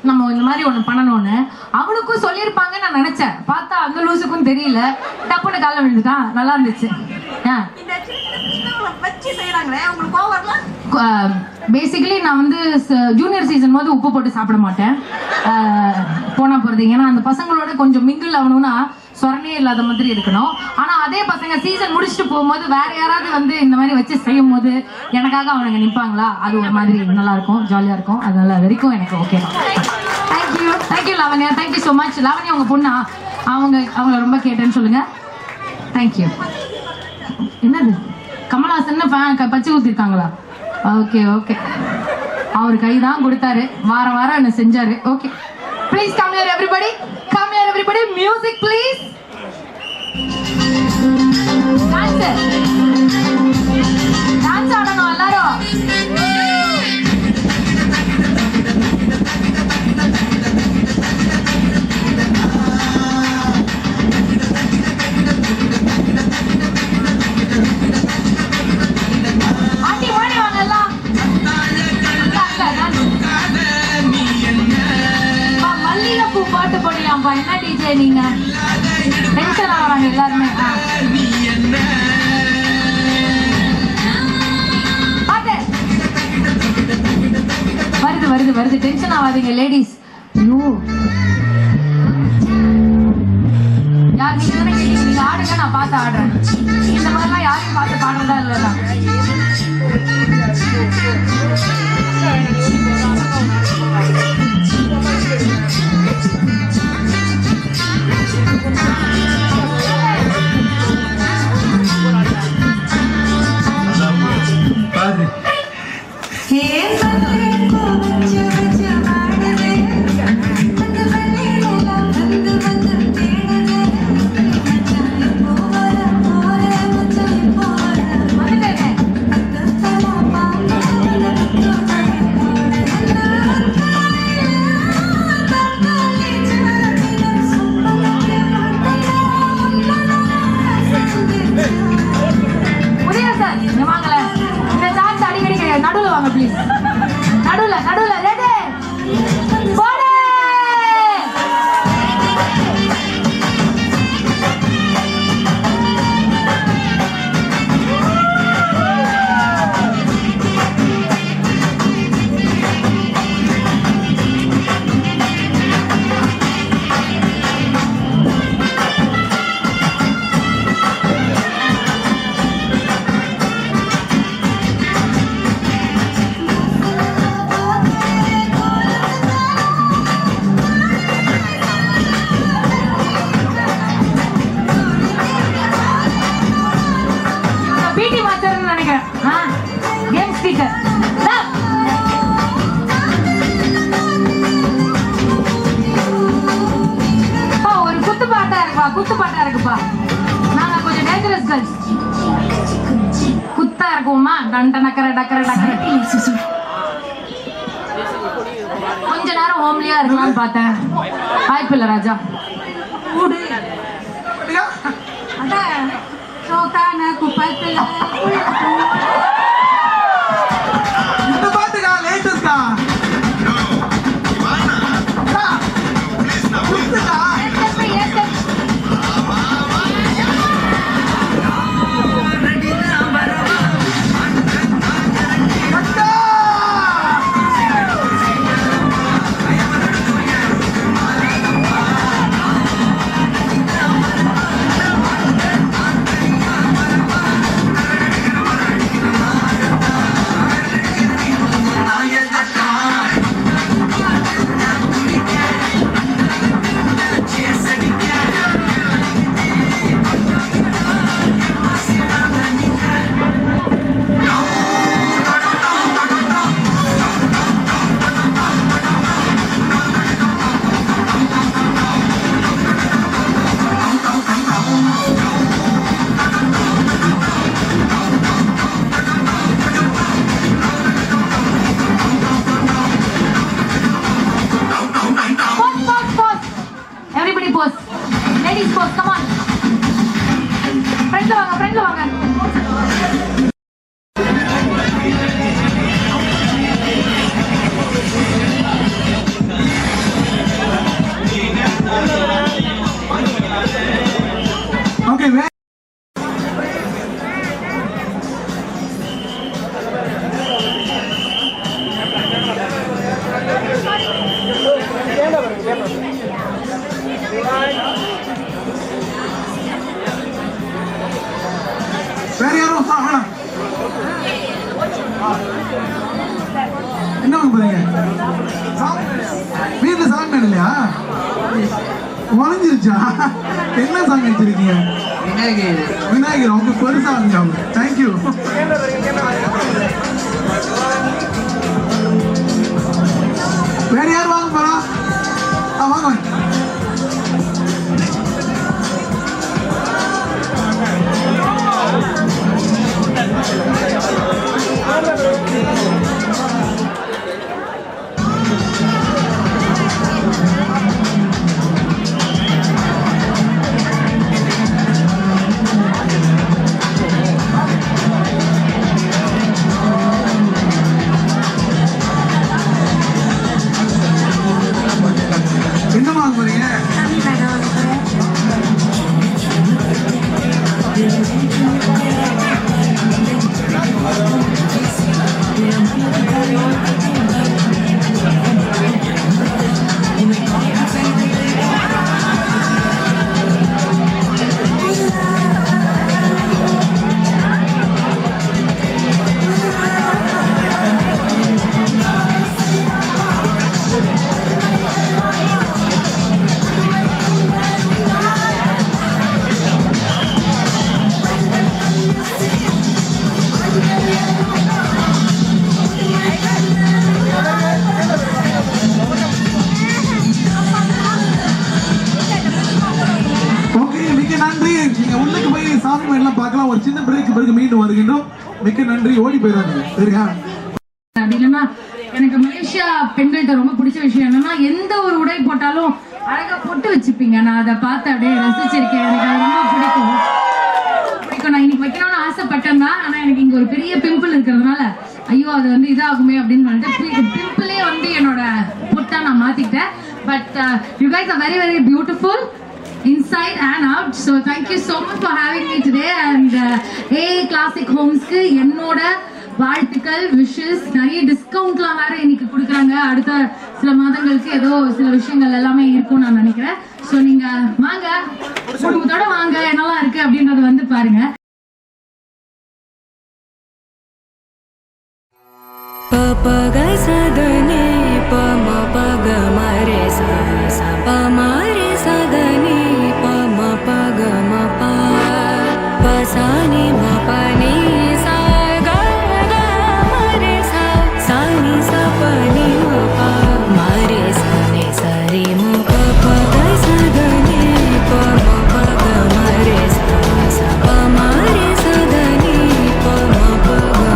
நம்ம இந்த மாதிரி ஒன்று பண்ணணும்னு. அவளுக்கும் சொல்லியிருப்பாங்க நான் நினைச்சேன். பார்த்தா அந்த லூசுக்கும் தெரியல, டப்புன்னு காலை விழுந்துட்டான். நல்லா இருந்துச்சு. பேசிக்கலி நான் வந்து ஜூனியர் சீசன் போது உப்பு போட்டு சாப்பிட மாட்டேன். போனா போறது, ஏன்னா அந்த பசங்களோட கொஞ்சம் மிங்கிள் ஆகணும்னா சொரணே இல்லாத மாதிரி இருக்கணும். ஆனா அதே பசங்க சீசன் முடிச்சுட்டு போகும்போது வேற யாராவது வந்து இந்த மாதிரி வச்சு செய்யும் போது எனக்காக அவனுங்க நிற்பாங்களா, அது ஒரு மாதிரி நல்லா இருக்கும், ஜாலியா இருக்கும். அதனால வரைக்கும் எனக்கு ஓகே தான். Thank you Lavanya. Thank you so much. Lavanya உங்க பொண்ணா? அவங்கள ரொம்ப கேட்டேன்னு சொல்லுங்க. தேங்க்யூ. என்னது கமலஹாசன் பச்சை ஊத்திருக்காங்களா? ஓகே. அவர் கை தான் கொடுத்தாரு, வாரம் என்ன செஞ்சாரு. Okay, please come here everybody. Music please. Dance ஆடணும் எல்லாரும். பாட்டு போடலாம்பா. என்ன டிஜே நீங்க? டென்ஷன் ஆகுறாங்க எல்லாருமே. வருது. டென்ஷன் ஆகாதீங்க லேடிஸ். ஐயோ யார் நீங்க தானே கேட்டீங்க, நீங்க ஆடுங்க, நான் பார்த்து ஆடுறேன். இந்த மாதிரிலாம் யாரையும் பார்த்து பாடுறதா இல்லைதான். போவோமா? டன் டனக்கர டக்கர டக்கர. கொஞ்ச நேரம் ஹோம்லியா இருக்கலாம்னு பார்த்தேன். வாய்ப்பு இல்ல ராஜா. அதான் சோக்கான குப்பத்துல இந்த பாட்டுக்கா லேட்டஸ்டா வேற யாரும் என்ன போறீங்க? வீட்டுல சாங் இல்லையா? உழைஞ்சிருச்சா? என்ன சாங் வச்சிருக்கீங்க? விநாயகர். அவங்க பெருசா வந்து தேங்க்யூ. வேற யார் வாங்க போறா? வாங்க வாங்க. ஒரு சின்ன பிரேக் பிறகு மீண்டும் வருகின்றோம். மிக்க நன்றி. ஓடி போயிடாதீங்க சரியா? அப்படி இல்லைன்னா எனக்கு மலேசியா பெண்கள்கிட்ட ரொம்ப பிடிச்ச விஷயம் என்னன்னா எந்த ஒரு உடை போட்டாலும் அழகா பொட்டு வச்சுப்பீங்க. நான் அதை பார்த்து அப்படியே ரசிச்சிருக்கேன். எனக்கு அது ரொம்ப பிடிக்கும். நான் இன்னைக்கு வைக்கணும்னு ஆசைப்பட்டேன் தான். ஆனா எனக்கு இங்க ஒரு பெரிய பிம்பிள் இருக்கிறதுனால ஐயோ அது வந்து இதாகுமே அப்படின்னு சொல்லிட்டு பிம்பிளே வந்து என்னோட பொட்டா நான் மாத்திக்கிட்டேன். But you guys are very very beautiful inside and out. So thank you so much for having me today. And AA Classic Homes க்கு என்னோட வாழ்த்துக்கள், விஷஸ். நிறைய டிஸ்கவுண்ட்லாம் வேற இன்னைக்கு கொடுக்குறாங்க. அடுத்த சில மாதங்களுக்கு ஏதோ சில விஷயங்கள் எல்லாமே இருக்கும்னு நான் நினைக்கிறேன். ஸோ நீங்க வாங்க, குடும்பத்தோட வாங்க, என்னெல்லாம் இருக்கு அப்படின்றத வந்து பாருங்க. பக சதனே பம பக மரே ச பமரே சதனே பம பக மப பசானி மபனி சா க க மரே சா சானி சபனி மப மரே சனே சரி மப பக சதனே பம பக மரே ச பமரே சதனே பம பக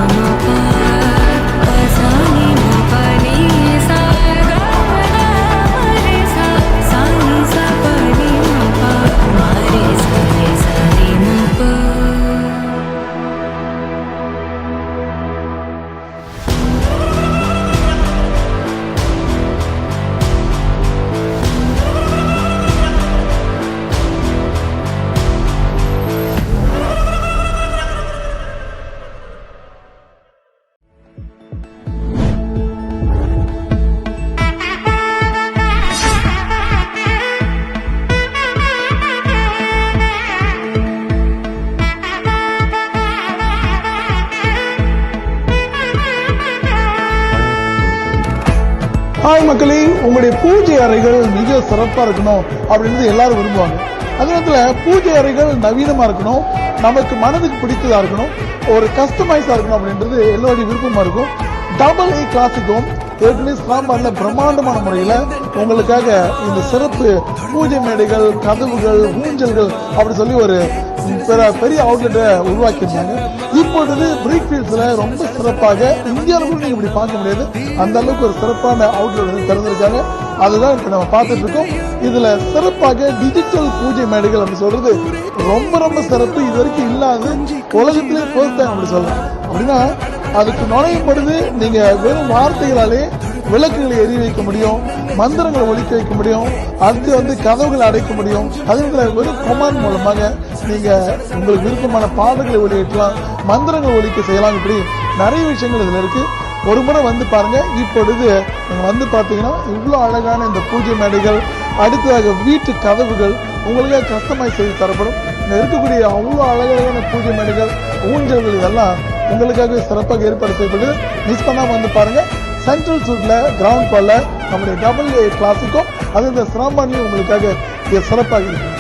மக்களே, உங்களுடைய பூஜை அறைகள் மிக சிறப்பா இருக்கணும் அப்படின்றது எல்லாரும் விரும்புவாங்க. அதே நேரத்துல பூஜை அறைகள் நவீனமா இருக்கணும், நமக்கு மனதுக்கு பிடித்ததா இருக்கணும், ஒரு கஸ்டமைஸா இருக்கணும் அப்படின்றது எல்லோருடைய விருப்பமா இருக்கும். டபுள் ஏ கிளாசிக் ஹோம் ஏற்கனவே ஸ்லாம்பார்ல பிரம்மாண்டமான முறையில உங்களுக்காக இந்த சிறப்பு பூஜை மேடைகள், கதவுகள், ஊஞ்சல்கள் அப்படி சொல்லி ஒரு பெரிய அவுட்லெட்டை உருவாக்கியிருந்தாங்க. இப்பொழுது பிரீக்ஃபீல்ட்ஸ்ல ரொம்ப சிறப்பாக இந்தியாவில் கூட நீங்க இப்படி பார்க்க முடியாது, அந்த அளவுக்கு ஒரு சிறப்பான அவுட்லெட் வந்து திறந்திருக்காங்க. அதுதான் இப்ப நம்ம பார்த்துட்டு இருக்கோம். இதுல சிறப்பாக டிஜிட்டல் பூஜை மேடைகள் அப்படி சொல்றது ரொம்ப ரொம்ப சிறப்பு. இது வரைக்கும் இல்லாத உலகத்திலே ஃபர்ஸ்ட் டைம் அப்படி சொல்லலாம். அப்படின்னா அதுக்கு நுழையும் பொழுது நீங்க வெறும் வார்த்தைகளாலே விளக்குகளை எரி வைக்க முடியும், மந்திரங்களை ஒலிக்க வைக்க முடியும், அடுத்து வந்து கதவுகளை அடைக்க முடியும். அதே வெறும் கமாண்ட் மூலமாக நீங்க உங்களுக்கு விருப்பமான பாடல்களை ஒலிக்கலாம், மந்திரங்களை ஒலிக்க செய்யலாம். இப்படி நிறைய விஷயங்கள் இதுல இருக்கு. ஒரு முறை வந்து பாருங்க. இப்பொழுது நீங்க வந்து பாத்தீங்கன்னா இவ்வளவு அழகான இந்த பூஜை மேடைகள், அடுத்ததாக வீட்டு கதவுகள் உங்களுக்காக கஸ்டமைஸ் செய்து தரப்படும். இங்க இருக்கக்கூடிய அவ்வளவு அழகான பூஜை மேடைகள், ஊஞ்சல்கள் இதெல்லாம் உங்களுக்காக சிறப்பாக ஏற்பாடு செய்யப்படுது. மிஸ் பண்ணாம வந்து பாருங்க. சென்ட்ரல் சூட்ல கிரவுண்ட் ஃப்ளோர்ல நம்முடைய டபுள் ஏ கிளாசிக்கும் அது இந்த சிரமணியும் உங்களுக்காக சிறப்பாக இருக்கு.